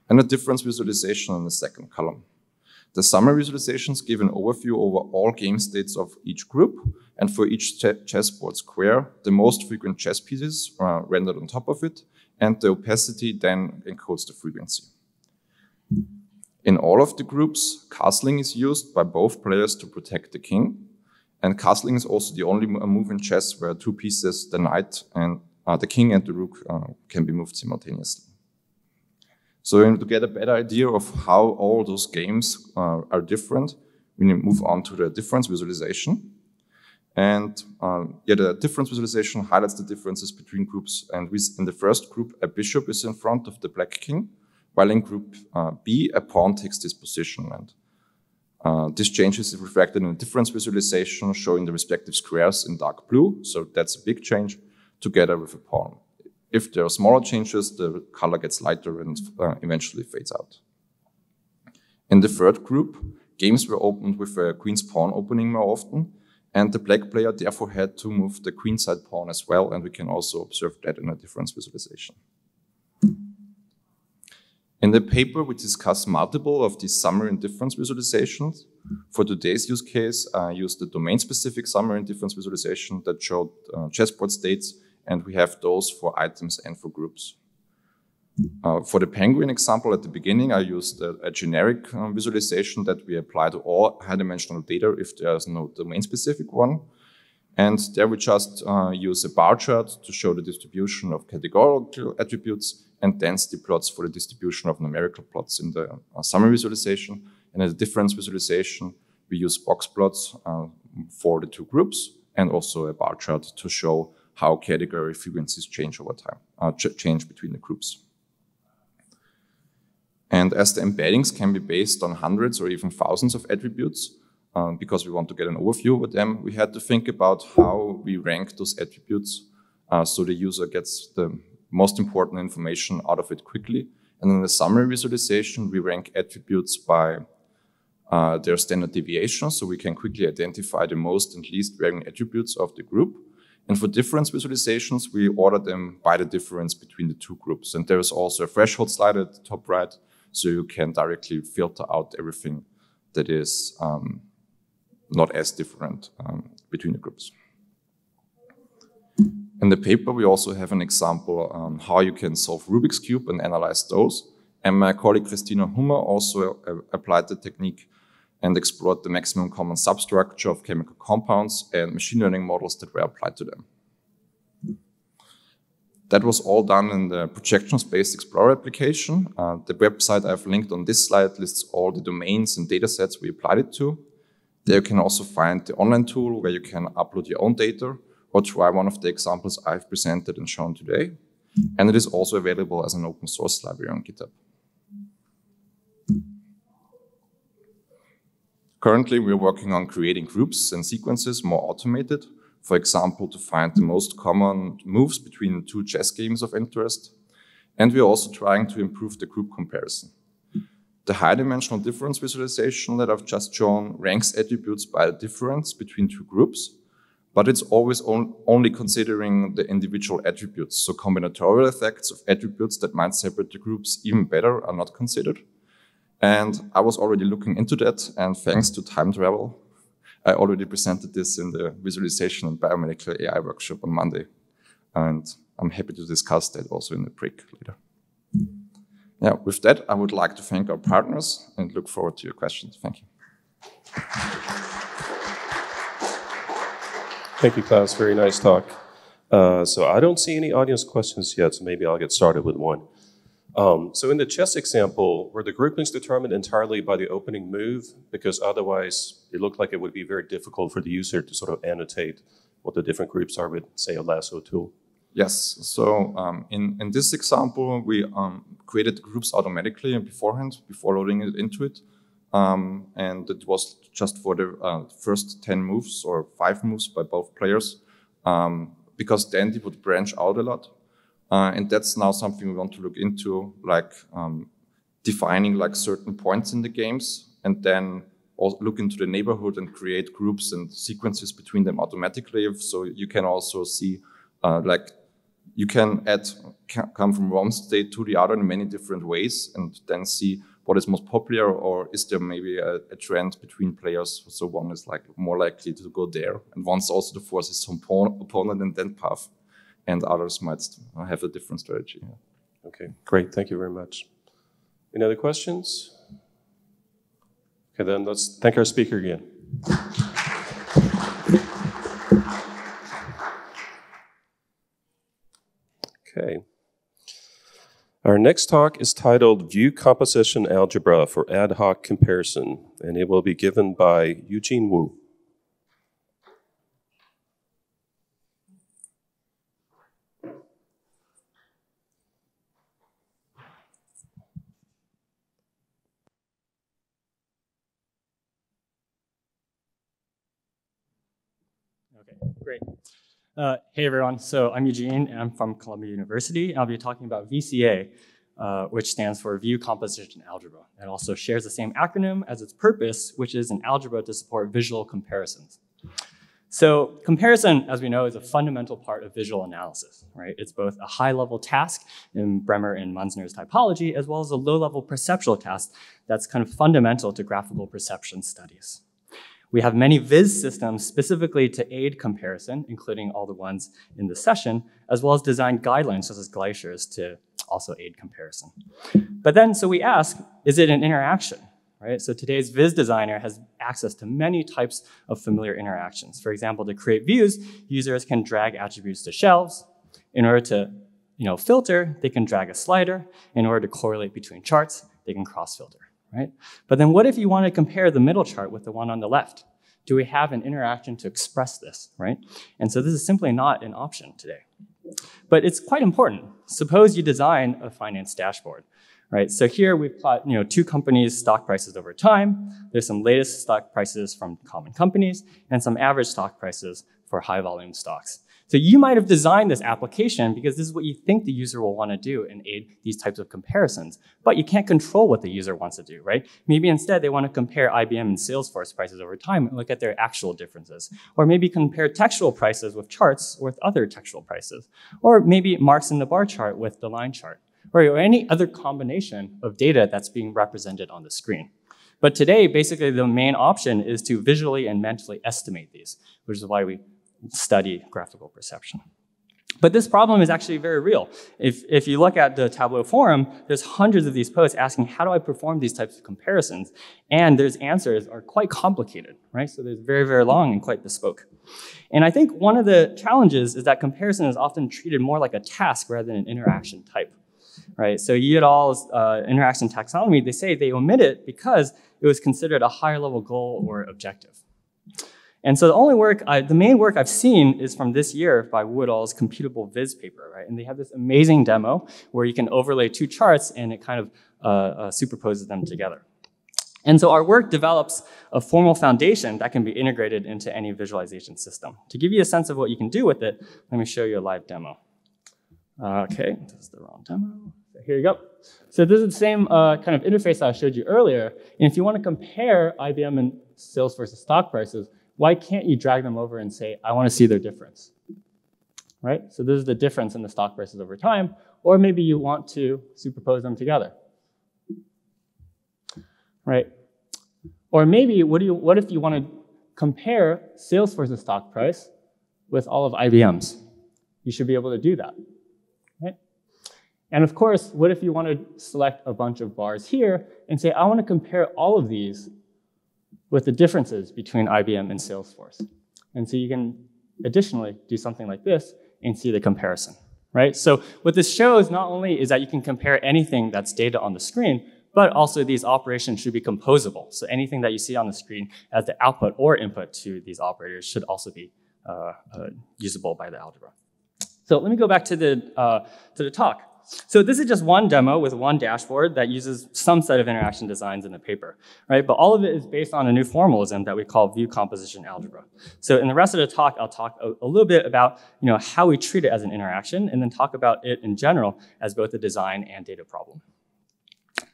and a difference visualization in the second column. The summary visualizations give an overview over all game states of each group, and for each chessboard square, the most frequent chess pieces are rendered on top of it, and the opacity then encodes the frequency. In all of the groups, castling is used by both players to protect the king, and castling is also the only move in chess where 2 pieces, the knight and the king and the rook, can be moved simultaneously. So to get a better idea of how all those games are different, we move on to the difference visualization. And the difference visualization highlights the differences between groups. And in the first group, a bishop is in front of the black king, while in group B, a pawn takes this position. And this change is reflected in a difference visualization showing the respective squares in dark blue. So that's a big change together with a pawn. If there are smaller changes, the color gets lighter and eventually fades out. In the third group, games were opened with a queen's pawn opening more often, and the black player therefore had to move the queenside pawn as well, and we can also observe that in a difference visualization. In the paper, we discuss multiple of these summary and difference visualizations. For today's use case, I used the domain-specific summary and difference visualization that showed chessboard states, and we have those for items and for groups. For the penguin example at the beginning, I used a generic visualization that we apply to all high-dimensional data if there is no domain-specific one. And there we just use a bar chart to show the distribution of categorical attributes and density plots for the distribution of numerical plots in the summary visualization. And in the difference visualization, we use box plots for the 2 groups and also a bar chart to show how category frequencies change over time, change between the groups. And as the embeddings can be based on hundreds or even thousands of attributes, because we want to get an overview over them, we had to think about how we rank those attributes so the user gets the most important information out of it quickly. And in the summary visualization, we rank attributes by their standard deviation, so we can quickly identify the most and least varying attributes of the group. And for difference visualizations, we order them by the difference between the 2 groups. And there is also a threshold slider at the top right, so you can directly filter out everything that is not as different between the groups. In the paper, we also have an example on how you can solve Rubik's Cube and analyze those. And my colleague Christina Hummer also applied the technique and explored the maximum common substructure of chemical compounds and machine learning models that were applied to them. That was all done in the Projection Space Explorer application. The website I've linked on this slide lists all the domains and datasets we applied it to. There you can also find the online tool where you can upload your own data or try one of the examples I've presented and shown today. And it is also available as an open source library on GitHub. Currently, we're working on creating groups and sequences more automated, for example, to find the most common moves between two chess games of interest. And we're also trying to improve the group comparison. The high-dimensional difference visualization that I've just shown ranks attributes by the difference between two groups, but it's always only considering the individual attributes. So combinatorial effects of attributes that might separate the groups even better are not considered. And I was already looking into that, and thanks to time travel, I already presented this in the Visualization and Biomedical AI workshop on Monday. And I'm happy to discuss that also in the break later. Yeah, with that, I would like to thank our partners and look forward to your questions. Thank you. Thank you, Klaus. Very nice talk. So I don't see any audience questions yet, so maybe I'll get started with one. So in the chess example, were the groupings determined entirely by the opening move? Because otherwise, it looked like it would be very difficult for the user to sort of annotate what the different groups are with, say, a lasso tool. Yes, so in this example, we created the groups automatically beforehand, before loading it into it. And it was just for the first 10 moves or 5 moves by both players, because then it would branch out a lot. And that's now something we want to look into, like defining like certain points in the games, and then also look into the neighborhood and create groups and sequences between them automatically. So you can also see like you can come from one state to the other in many different ways, and then see what is most popular, or is there maybe a trend between players? So one is like more likely to go there, and one's also the forces some opponent and then path, and others might have a different strategy. Okay, great. Thank you very much. Any other questions? Okay, then let's thank our speaker again. Okay. Our next talk is titled View Composition Algebra for Ad Hoc Comparison, and it will be given by Eugene Wu. Okay, great. Hey everyone, so I'm Eugene and I'm from Columbia University. I'll be talking about VCA, which stands for View Composition Algebra. It also shares the same acronym as its purpose, which is an algebra to support visual comparisons. So comparison, as we know, is a fundamental part of visual analysis, right? It's both a high-level task in Bremer and Munzner's typology, as well as a low-level perceptual task that's kind of fundamental to graphical perception studies. We have many viz systems specifically to aid comparison, including all the ones in the session, as well as design guidelines such as Glaciers to also aid comparison. But then, so we ask, is it an interaction, right? So today's viz designer has access to many types of familiar interactions. For example, to create views, users can drag attributes to shelves. In order to filter, they can drag a slider. In order to correlate between charts, they can cross-filter. Right? But then what if you want to compare the middle chart with the one on the left? Do we have an interaction to express this, right? And so this is simply not an option today. But it's quite important. Suppose you design a finance dashboard, right? So here we've plot, 2 companies' stock prices over time. There's some latest stock prices from common companies and some average stock prices for high volume stocks. So you might have designed this application because this is what you think the user will want to do and aid these types of comparisons, but you can't control what the user wants to do, right? Maybe instead they want to compare IBM and Salesforce prices over time and look at their actual differences. Or maybe compare textual prices with charts with other textual prices. Or maybe marks in the bar chart with the line chart. Or any other combination of data that's being represented on the screen. But today, basically the main option is to visually and mentally estimate these, which is why we study graphical perception. But this problem is actually very real. If you look at the Tableau forum, there's hundreds of these posts asking, how do I perform these types of comparisons? And there's answers are quite complicated, right? So there's very, very long and quite bespoke. And I think one of the challenges is that comparison is often treated more like a task rather than an interaction type, right? So Yi et al.'s interaction taxonomy, they say they omit it because it was considered a higher level goal or objective. And so the main work I've seen is from this year by Wu et al.'s computable viz paper, right? And they have this amazing demo where you can overlay 2 charts and it kind of superposes them together. And so our work develops a formal foundation that can be integrated into any visualization system. To give you a sense of what you can do with it, let me show you a live demo. Okay, this is the wrong demo. So here you go. So this is the same kind of interface that I showed you earlier. And if you want to compare IBM and Salesforce's stock prices, why can't you drag them over and say, I want to see their difference? Right? So this is the difference in the stock prices over time. Or maybe you want to superpose them together. Right? Or maybe, what if you want to compare Salesforce's stock price with all of IBM's? You should be able to do that. Right? And of course, what if you want to select a bunch of bars here and say, I want to compare all of these with the differences between IBM and Salesforce. And so you can additionally do something like this and see the comparison, right? So what this shows not only is that you can compare anything that's data on the screen, but also these operations should be composable. So anything that you see on the screen as the output or input to these operators should also be usable by the algebra. So let me go back to the talk. So this is just one demo with one dashboard that uses some set of interaction designs in the paper, right? But all of it is based on a new formalism that we call view composition algebra. So in the rest of the talk, I'll talk a little bit about how we treat it as an interaction, and then talk about it in general as both a design and data problem.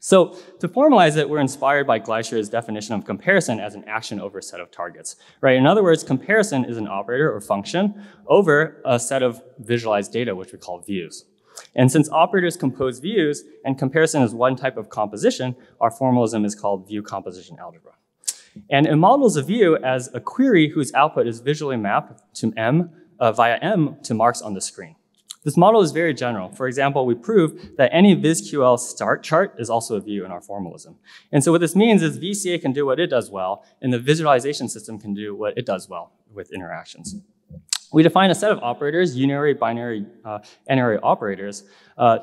So to formalize it, we're inspired by Gleicher's definition of comparison as an action over a set of targets, right? In other words, comparison is an operator or function over a set of visualized data, which we call views. And since operators compose views and comparison is one type of composition, our formalism is called view composition algebra. And it models a view as a query whose output is visually mapped to via M to marks on the screen. This model is very general. For example, we prove that any VizQL start chart is also a view in our formalism. And so what this means is VCA can do what it does well, and the visualization system can do what it does well with interactions. We define a set of operators, unary, binary, n-ary operators,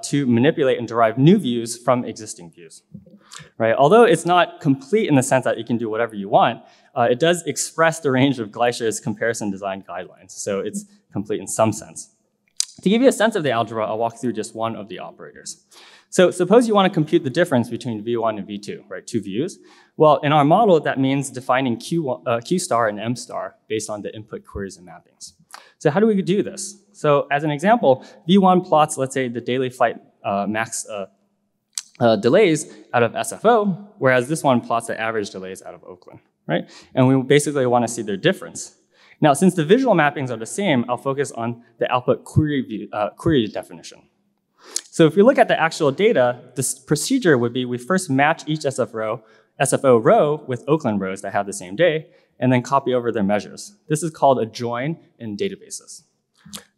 to manipulate and derive new views from existing views. Right? Although it's not complete in the sense that you can do whatever you want, it does express the range of Gleicher's comparison design guidelines. So it's complete in some sense. To give you a sense of the algebra, I'll walk through just one of the operators. So suppose you want to compute the difference between V1 and V2, right? Two views. Well, in our model, that means defining Q star and M star based on the input queries and mappings. So how do we do this? So as an example, V1 plots, let's say, the daily flight max delays out of SFO, whereas this one plots the average delays out of Oakland, right? And we basically want to see their difference. Now, since the visual mappings are the same, I'll focus on the output query definition. So if we look at the actual data, this procedure would be we first match each SFO row with Oakland rows that have the same day, and then copy over their measures. This is called a join in databases.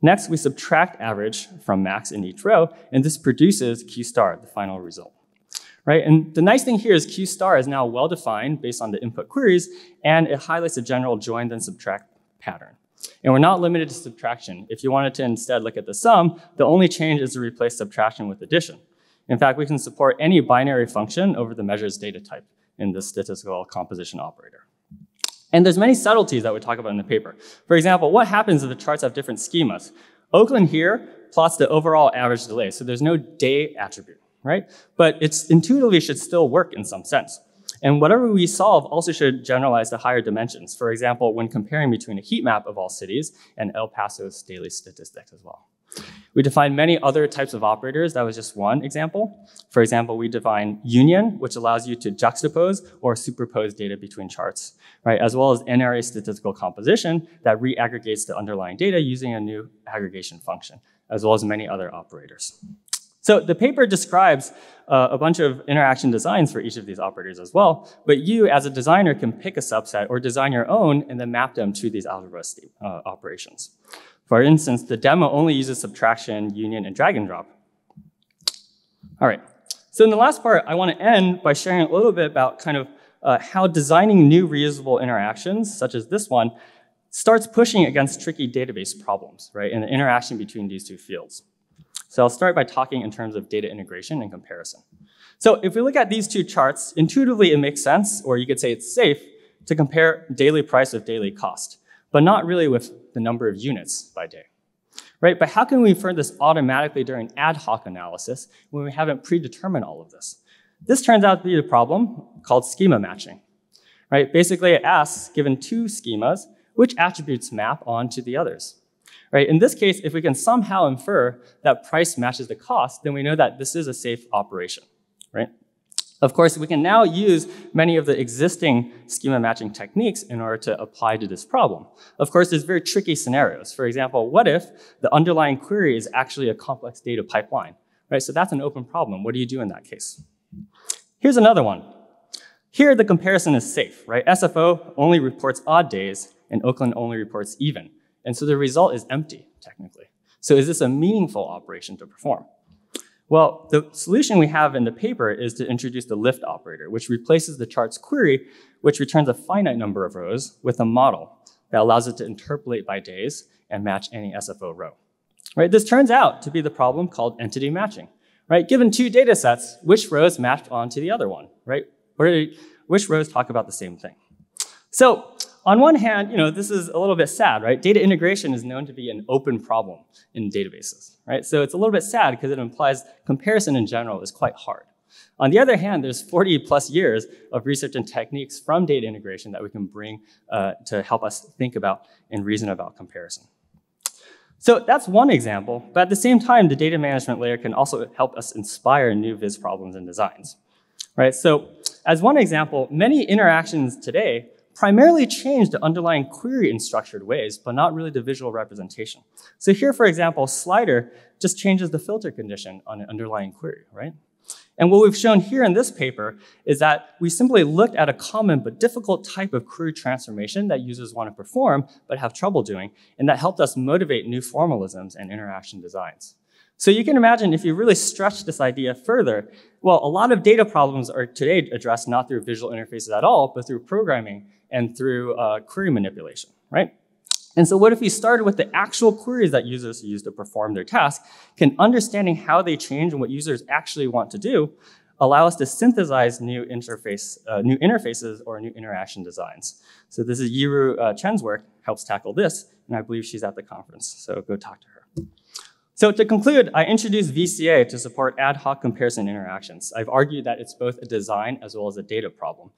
Next, we subtract average from max in each row, and this produces Q star, the final result. Right? And the nice thing here is Q star is now well-defined based on the input queries, and it highlights a general join then subtract pattern. And we're not limited to subtraction. If you wanted to instead look at the sum, the only change is to replace subtraction with addition. In fact, we can support any binary function over the measures data type in the statistical composition operator. And there's many subtleties that we talk about in the paper. For example, what happens if the charts have different schemas? Oakland here plots the overall average delay, so there's no day attribute, right? But it's intuitively should still work in some sense. And whatever we solve also should generalize to higher dimensions. For example, when comparing between a heat map of all cities and El Paso's daily statistics as well. We define many other types of operators. That was just one example. For example, we define union, which allows you to juxtapose or superpose data between charts, right? As well as n-ary statistical composition that reaggregates the underlying data using a new aggregation function, as well as many other operators. So the paper describes a bunch of interaction designs for each of these operators as well, but you as a designer can pick a subset or design your own and then map them to these algebra operations. For instance, the demo only uses subtraction, union, and drag and drop. All right, so in the last part, I want to end by sharing a little bit about kind of how designing new reusable interactions, such as this one, starts pushing against tricky database problems, right, and the interaction between these two fields. So I'll start by talking in terms of data integration and comparison. So if we look at these two charts, intuitively it makes sense, or you could say it's safe, to compare daily price with daily cost, but not really with the number of units by day, right? But how can we infer this automatically during ad hoc analysis when we haven't predetermined all of this? This turns out to be a problem called schema matching, right? Basically, it asks, given two schemas, which attributes map onto the others, right? In this case, if we can somehow infer that price matches the cost, then we know that this is a safe operation, right? Of course, we can now use many of the existing schema matching techniques in order to apply to this problem. Of course, there's very tricky scenarios. For example, what if the underlying query is actually a complex data pipeline, right? So that's an open problem. What do you do in that case? Here's another one. Here, the comparison is safe, right? SFO only reports odd days, and Oakland only reports even. And so the result is empty, technically. So is this a meaningful operation to perform? Well, the solution we have in the paper is to introduce the lift operator, which replaces the chart's query, which returns a finite number of rows, with a model that allows it to interpolate by days and match any SFO row. Right? This turns out to be the problem called entity matching. Right? Given two data sets, which rows match onto the other one? Right? Which rows talk about the same thing? So on one hand, this is a little bit sad, right? Data integration is known to be an open problem in databases, right? So it's a little bit sad because it implies comparison in general is quite hard. On the other hand, there's 40 plus years of research and techniques from data integration that we can bring to help us think about and reason about comparison. So that's one example, but at the same time, the data management layer can also help us inspire new viz problems and designs, right? So as one example, many interactions today primarily change the underlying query in structured ways, but not really the visual representation. So here, for example, slider just changes the filter condition on an underlying query, right? And what we've shown here in this paper is that we simply looked at a common but difficult type of query transformation that users want to perform but have trouble doing, and that helped us motivate new formalisms and interaction designs. So you can imagine if you really stretch this idea further, well, a lot of data problems are today addressed not through visual interfaces at all, but through programming and through query manipulation, right? And so what if we started with the actual queries that users use to perform their task? Can understanding how they change and what users actually want to do allow us to synthesize new interfaces or new interaction designs? So this is Yiru Chen's work, helps tackle this, and I believe she's at the conference, so go talk to her. So to conclude, I introduced VCA to support ad hoc comparison interactions. I've argued that it's both a design as well as a data problem.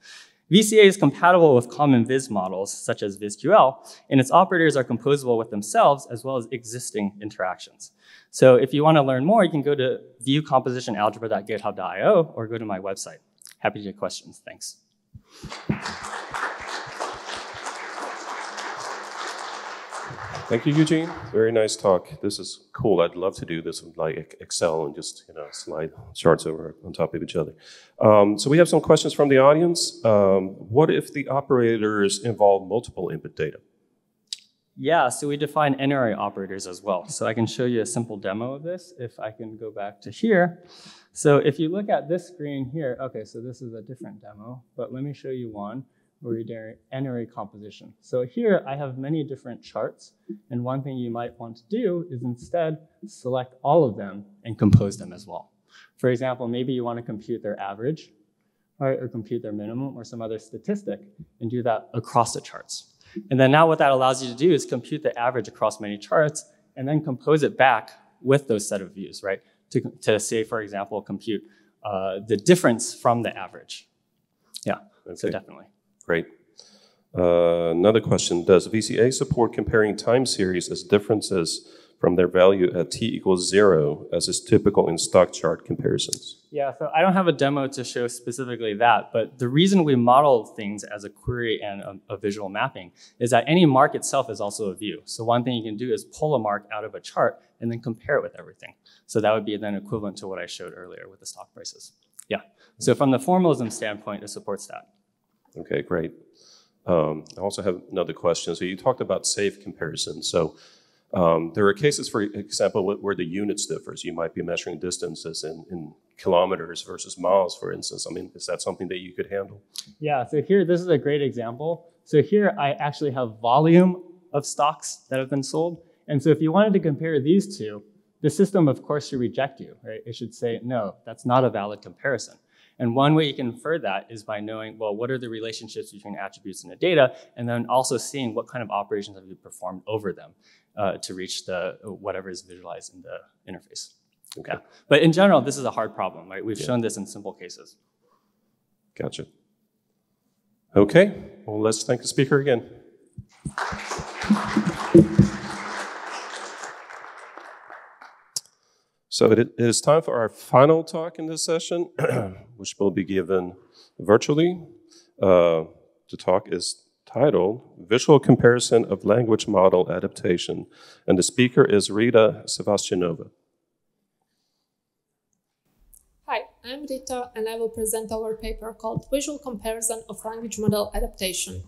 VCA is compatible with common viz models, such as VizQL, and its operators are composable with themselves as well as existing interactions. So if you want to learn more, you can go to viewcompositionalgebra.github.io or go to my website. Happy to take questions. Thanks. Thank you, Eugene. Very nice talk. This is cool. I'd love to do this with like Excel and just slide charts over on top of each other. So we have some questions from the audience. What if the operators involve multiple input data? Yeah, so we define n-array operators as well. So I can show you a simple demo of this if I can go back to here. So if you look at this screen here, okay, so this is a different demo, but let me show you one where we do n-array composition. So here I have many different charts, and one thing you might want to do is instead select all of them and compose them as well. For example, maybe you want to compute their average, right, or compute their minimum or some other statistic and do that across the charts. And then now what that allows you to do is compute the average across many charts and then compose it back with those set of views, right? To say, for example, compute the difference from the average. Yeah, okay. So definitely. Great. Another question, does VCA support comparing time series as differences from their value at t=0 as is typical in stock chart comparisons? Yeah, so I don't have a demo to show specifically that, but the reason we model things as a query and a visual mapping is that any mark itself is also a view. So one thing you can do is pull a mark out of a chart and then compare it with everything. So that would be then equivalent to what I showed earlier with the stock prices. Yeah, so from the formalism standpoint, it supports that. Okay, great. I also have another question. So you talked about safe comparison. So there are cases, for example, where the units differs. You might be measuring distances in kilometers versus miles, for instance. I mean, is that something that you could handle? Yeah, so here, this is a great example. So here I actually have volume of stocks that have been sold. And so if you wanted to compare these two, the system, of course, should reject you, right? It should say, no, that's not a valid comparison. And one way you can infer that is by knowing, well, what are the relationships between attributes in the data, and then also seeing what kind of operations have you performed over them to reach whatever is visualized in the interface. Okay. Yeah. But in general, this is a hard problem, right? We've shown this in simple cases. Gotcha. Okay, well, let's thank the speaker again. So it is time for our final talk in this session, which will be given virtually. The talk is titled Visual Comparison of Language Model Adaptation, and the speaker is Rita Sebastianova. Hi, I'm Rita, and I will present our paper called Visual Comparison of Language Model Adaptation.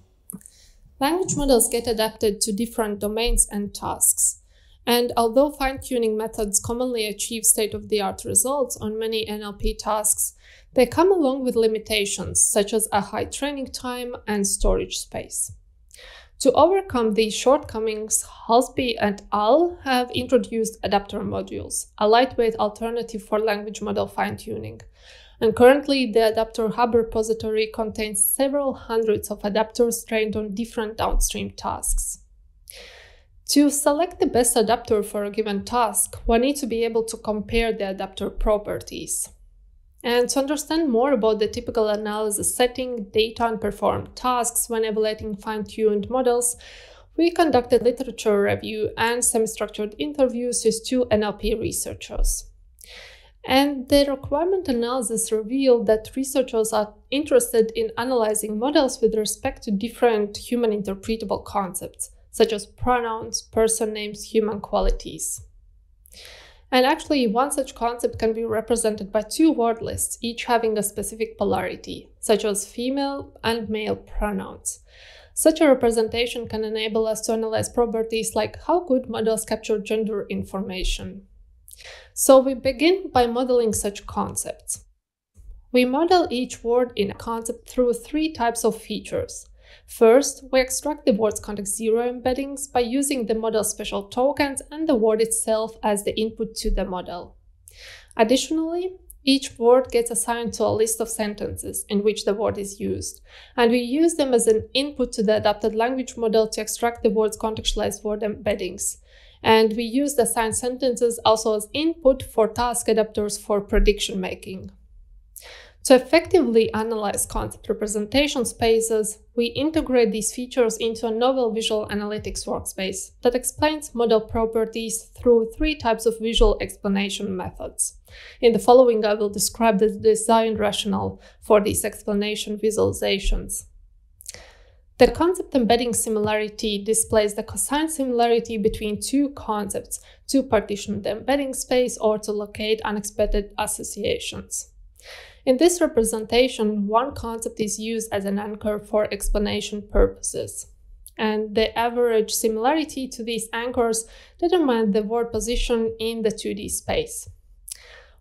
Language models get adapted to different domains and tasks. And although fine-tuning methods commonly achieve state-of-the-art results on many NLP tasks, they come along with limitations, such as a high training time and storage space. To overcome these shortcomings, Halsby et al. Have introduced adapter modules, a lightweight alternative for language model fine-tuning. And currently, the Adapter Hub repository contains several hundreds of adapters trained on different downstream tasks. To select the best adapter for a given task, one needs to be able to compare the adapter properties. And to understand more about the typical analysis setting, data, and performed tasks when evaluating fine-tuned models, we conducted literature review and semi-structured interviews with 2 NLP researchers. And the requirement analysis revealed that researchers are interested in analyzing models with respect to different human interpretable concepts, such as pronouns, person names, human qualities. And actually, one such concept can be represented by 2 word lists, each having a specific polarity, such as female and male pronouns. Such a representation can enable us to analyze properties like how good models capture gender information. So we begin by modeling such concepts. We model each word in a concept through 3 types of features. First, we extract the word's context-zero embeddings by using the model's special tokens and the word itself as the input to the model. Additionally, each word gets assigned to a list of sentences in which the word is used, and we use them as an input to the adapted language model to extract the word's contextualized word embeddings. And we use the assigned sentences also as input for task adapters for prediction making. To effectively analyze concept representation spaces, we integrate these features into a novel visual analytics workspace that explains model properties through 3 types of visual explanation methods. In the following, I will describe the design rationale for these explanation visualizations. The concept embedding similarity displays the cosine similarity between 2 concepts to partition the embedding space or to locate unexpected associations. In this representation, one concept is used as an anchor for explanation purposes, and the average similarity to these anchors determines the word position in the 2D space.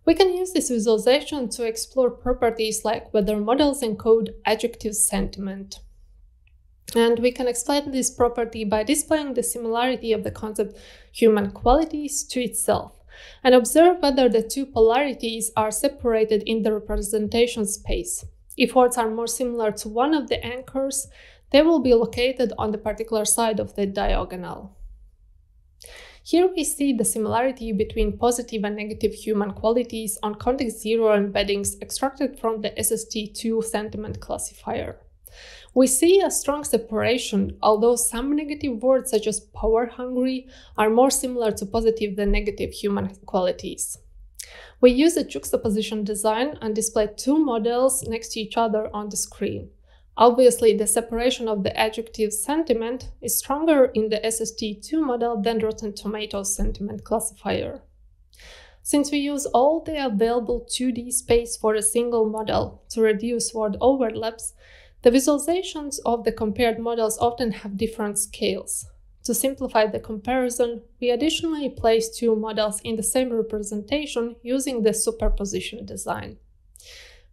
We can use this visualization to explore properties like whether models encode adjective sentiment. And we can explain this property by displaying the similarity of the concept human qualities to itself, and observe whether the 2 polarities are separated in the representation space. If words are more similar to one of the anchors, they will be located on the particular side of the diagonal. Here we see the similarity between positive and negative human qualities on context-zero embeddings extracted from the SST2 sentiment classifier. We see a strong separation, although some negative words such as power-hungry are more similar to positive than negative human qualities. We use a juxtaposition design and display 2 models next to each other on the screen. Obviously, the separation of the adjective sentiment is stronger in the SST2 model than Rotten Tomatoes sentiment classifier. Since we use all the available 2D space for a single model to reduce word overlaps, the visualizations of the compared models often have different scales. To simplify the comparison, we additionally place 2 models in the same representation using the superposition design.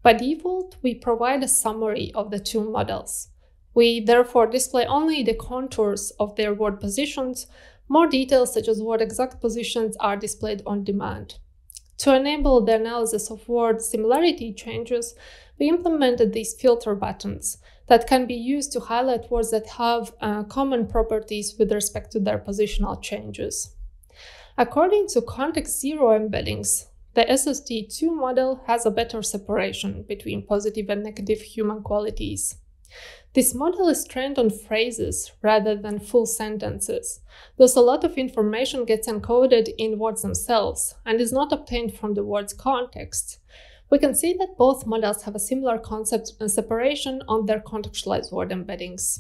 By default, we provide a summary of the 2 models. We therefore display only the contours of their word positions. More details such as word exact positions are displayed on demand. To enable the analysis of word similarity changes, we implemented these filter buttons that can be used to highlight words that have common properties with respect to their positional changes. According to context-zero embeddings, the SST2 model has a better separation between positive and negative human qualities. This model is trained on phrases rather than full sentences, thus a lot of information gets encoded in words themselves and is not obtained from the word's context. We can see that both models have a similar concept and separation on their contextualized word embeddings.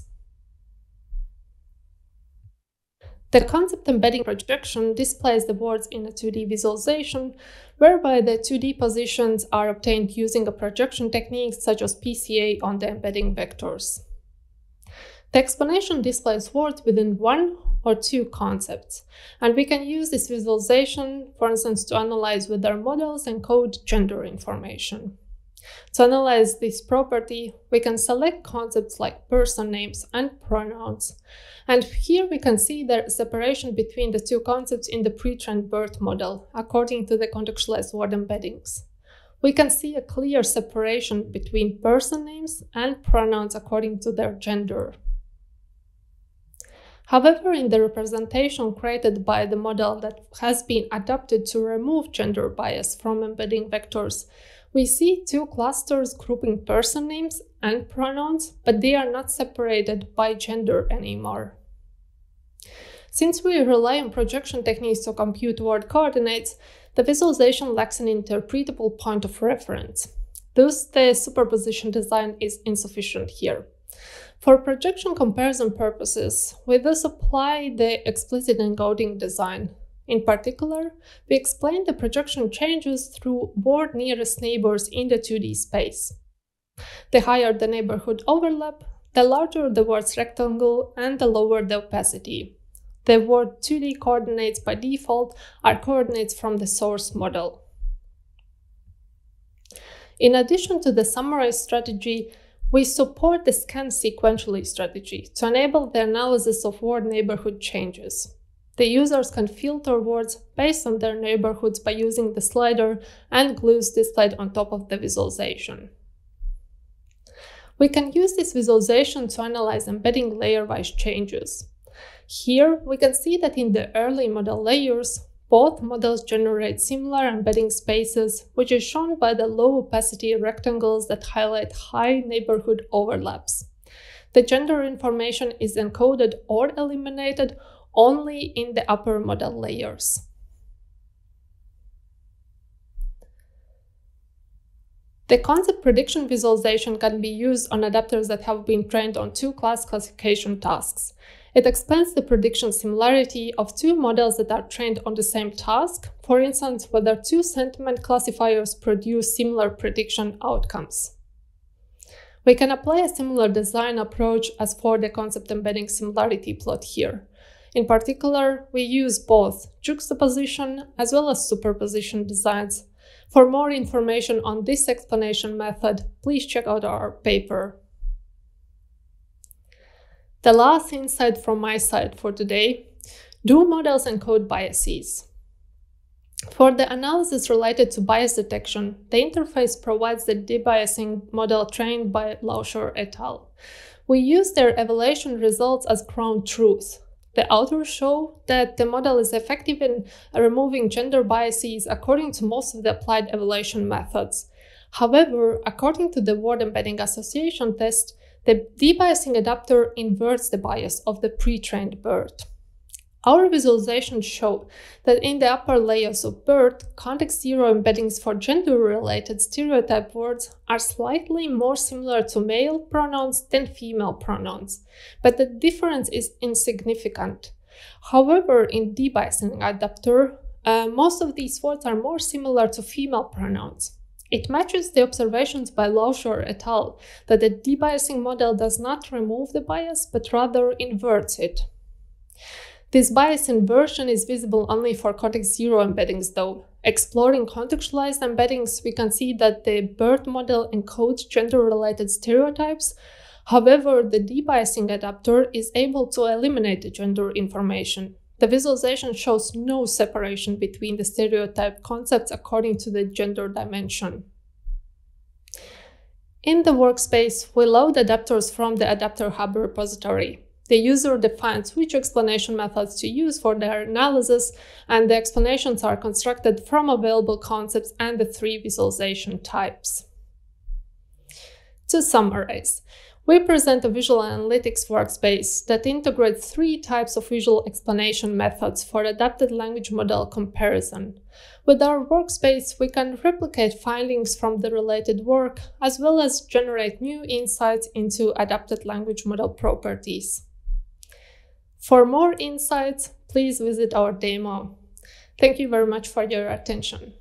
The concept embedding projection displays the words in a 2D visualization, whereby the 2D positions are obtained using a projection technique such as PCA on the embedding vectors. The explanation displays words within one or two concepts, and we can use this visualization, for instance, to analyze whether models encode gender information. To analyze this property, we can select concepts like person names and pronouns. And here we can see the separation between the two concepts in the pre-trained BERT model, according to the contextualized word embeddings. We can see a clear separation between person names and pronouns according to their gender. However, in the representation created by the model that has been adapted to remove gender bias from embedding vectors, we see two clusters grouping person names and pronouns, but they are not separated by gender anymore. Since we rely on projection techniques to compute word coordinates, the visualization lacks an interpretable point of reference. Thus, the superposition design is insufficient here. For projection comparison purposes, we thus apply the explicit encoding design. In particular, we explain the projection changes through word nearest neighbors in the 2D space. The higher the neighborhood overlap, the larger the word's rectangle and the lower the opacity. The word 2D coordinates by default are coordinates from the source model. In addition to the summarize strategy, we support the scan sequentially strategy to enable the analysis of word neighborhood changes. The users can filter words based on their neighborhoods by using the slider and glues displayed on top of the visualization. We can use this visualization to analyze embedding layer-wise changes. Here, we can see that in the early model layers, both models generate similar embedding spaces, which is shown by the low opacity rectangles that highlight high neighborhood overlaps. The gender information is encoded or eliminated only in the upper model layers. The concept prediction visualization can be used on adapters that have been trained on two class classification tasks. It explains the prediction similarity of two models that are trained on the same task, for instance, whether two sentiment classifiers produce similar prediction outcomes. We can apply a similar design approach as for the concept embedding similarity plot here. In particular, we use both juxtaposition as well as superposition designs. For more information on this explanation method, please check out our paper. The last insight from my side for today: do models encode biases? For the analysis related to bias detection, the interface provides the debiasing model trained by Lauscher et al. We use their evaluation results as ground truth. The authors show that the model is effective in removing gender biases according to most of the applied evaluation methods. However, according to the Word Embedding Association test, the debiasing adapter inverts the bias of the pre-trained BERT. Our visualizations show that in the upper layers of BERT, context-zero embeddings for gender-related stereotype words are slightly more similar to male pronouns than female pronouns, but the difference is insignificant. However, in debiasing adapter, most of these words are more similar to female pronouns. It matches the observations by Lauscher et al. That the debiasing model does not remove the bias, but rather inverts it. This bias inversion is visible only for context-zero embeddings though. Exploring contextualized embeddings, we can see that the BERT model encodes gender-related stereotypes. However, the debiasing adapter is able to eliminate the gender information. The visualization shows no separation between the stereotype concepts according to the gender dimension. In the workspace, we load adapters from the Adapter Hub repository. The user defines which explanation methods to use for their analysis, and the explanations are constructed from available concepts and the 3 visualization types. To summarize, we present a visual analytics workspace that integrates 3 types of visual explanation methods for adapted language model comparison. With our workspace, we can replicate findings from the related work, as well as generate new insights into adapted language model properties. For more insights, please visit our demo. Thank you very much for your attention.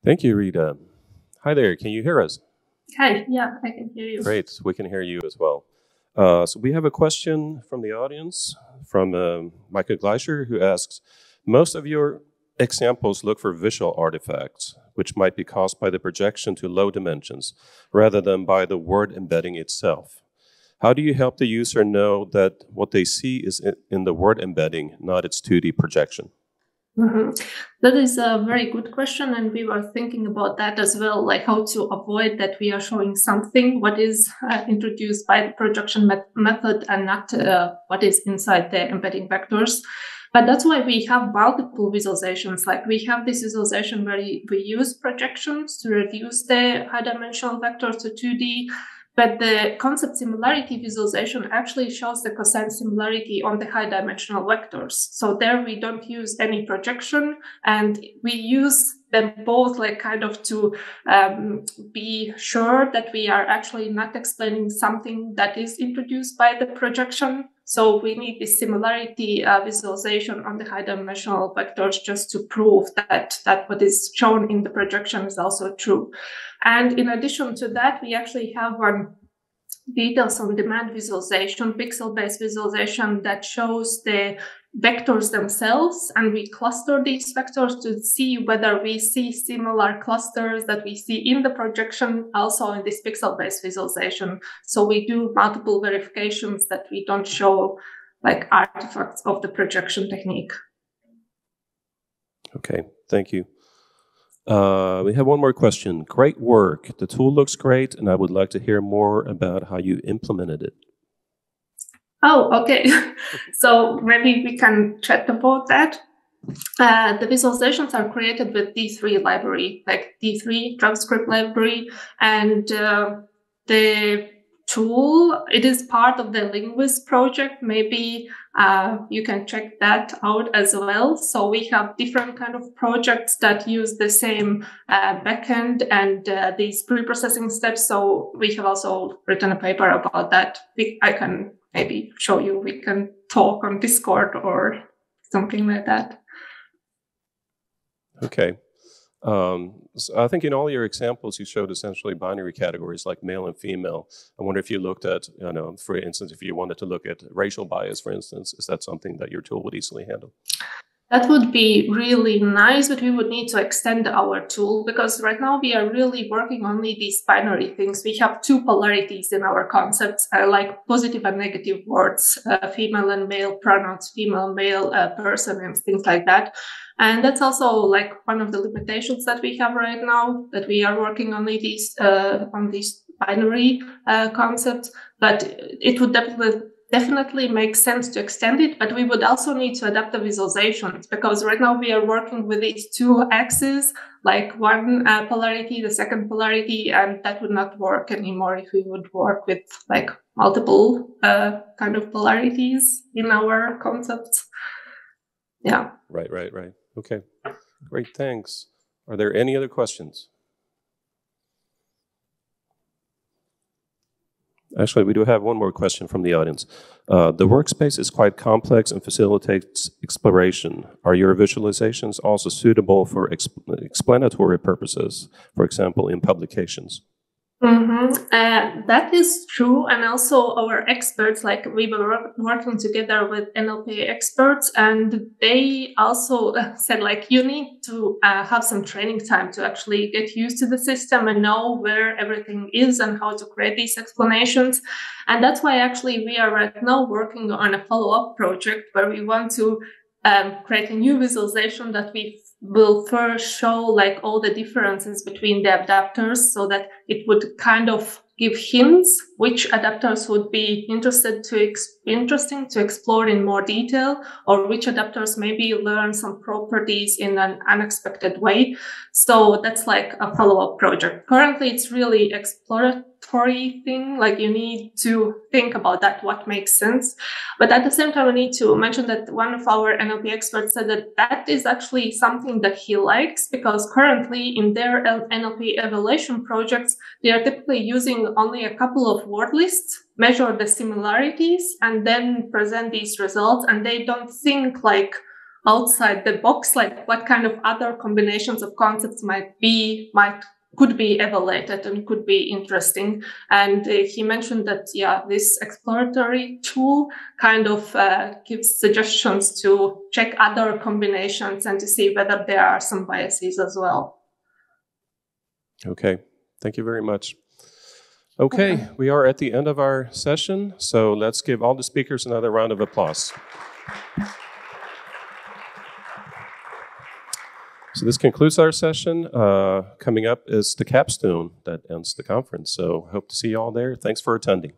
Thank you, Rita. Hi there, can you hear us? Hi, yeah, I can hear you. Great, we can hear you as well. So we have a question from the audience, from Michael Gleicher, who asks, most of your examples look for visual artifacts, which might be caused by the projection to low dimensions, rather than by the word embedding itself. How do you help the user know that what they see is in the word embedding, not its 2D projection? That is a very good question, and we were thinking about that as well, like how to avoid that we are showing something what is introduced by the projection method and not what is inside the embedding vectors. But that's why we have multiple visualizations. Like we have this visualization where we use projections to reduce the high-dimensional vectors to 2D. But the concept similarity visualization actually shows the cosine similarity on the high-dimensional vectors. So there we don't use any projection, and we use them both like kind of to be sure that we are actually not explaining something that is introduced by the projection. So we need this similarity visualization on the high-dimensional vectors just to prove that what is shown in the projection is also true. And in addition to that, we actually have one details on demand visualization, pixel-based visualization that shows the vectors themselves, and we cluster these vectors to see whether we see similar clusters that we see in the projection also in this pixel-based visualization. So we do multiple verifications that we don't show like artifacts of the projection technique. Okay, thank you. We have one more question. Great work. The tool looks great, and I would like to hear more about how you implemented it. Oh, okay. So maybe we can chat about that. The visualizations are created with D3 library, like D3 JavaScript library, and the tool, it is part of the Linguist project. Maybe you can check that out as well. So we have different kind of projects that use the same backend and these pre-processing steps. So we have also written a paper about that. I can maybe show you, we can talk on Discord or something like that. Okay. So I think in all your examples, you showed essentially binary categories like male and female. I wonder if you looked at, for instance, if you wanted to look at racial bias, for instance, is that something that your tool would easily handle? That would be really nice, but we would need to extend our tool because right now we are really working only these binary things. We have two polarities in our concepts, like positive and negative words, female and male pronouns, female, male, person, and things like that. And that's also like one of the limitations that we have right now, that we are working only these on these binary concepts. But it would definitely makes sense to extend it, but we would also need to adapt the visualizations because right now we are working with these two axes, like one polarity, the second polarity, and that would not work anymore if we would work with like multiple kind of polarities in our concepts. Yeah. Right. Okay, great, thanks. Are there any other questions? Actually, we do have one more question from the audience. The workspace is quite complex and facilitates exploration. Are your visualizations also suitable for explanatory purposes, for example, in publications? That is true. And also our experts, like we were working together with NLP experts, and they also said like, you need to have some training time to actually get used to the system and know where everything is and how to create these explanations. And that's why actually we are right now working on a follow-up project where we want to create a new visualization that we will first show like all the differences between the adapters so that it would kind of give hints which adapters would be interesting to explore in more detail, or which adapters maybe learn some properties in an unexpected way. So that's like a follow-up project. Currently, it's really exploratory thing, like you need to think about that, what makes sense. But at the same time, I need to mention that one of our NLP experts said that that is actually something that he likes, because currently in their NLP evaluation projects, they are typically using only a couple of word lists, measure the similarities, and then present these results. And they don't think like outside the box, like what kind of other combinations of concepts could be evaluated and could be interesting. And he mentioned that, yeah, this exploratory tool kind of gives suggestions to check other combinations and to see whether there are some biases as well. Okay, thank you very much. Okay, we are at the end of our session, so let's give all the speakers another round of applause. So this concludes our session. Coming up is the capstone that ends the conference. So hope to see you all there. Thanks for attending.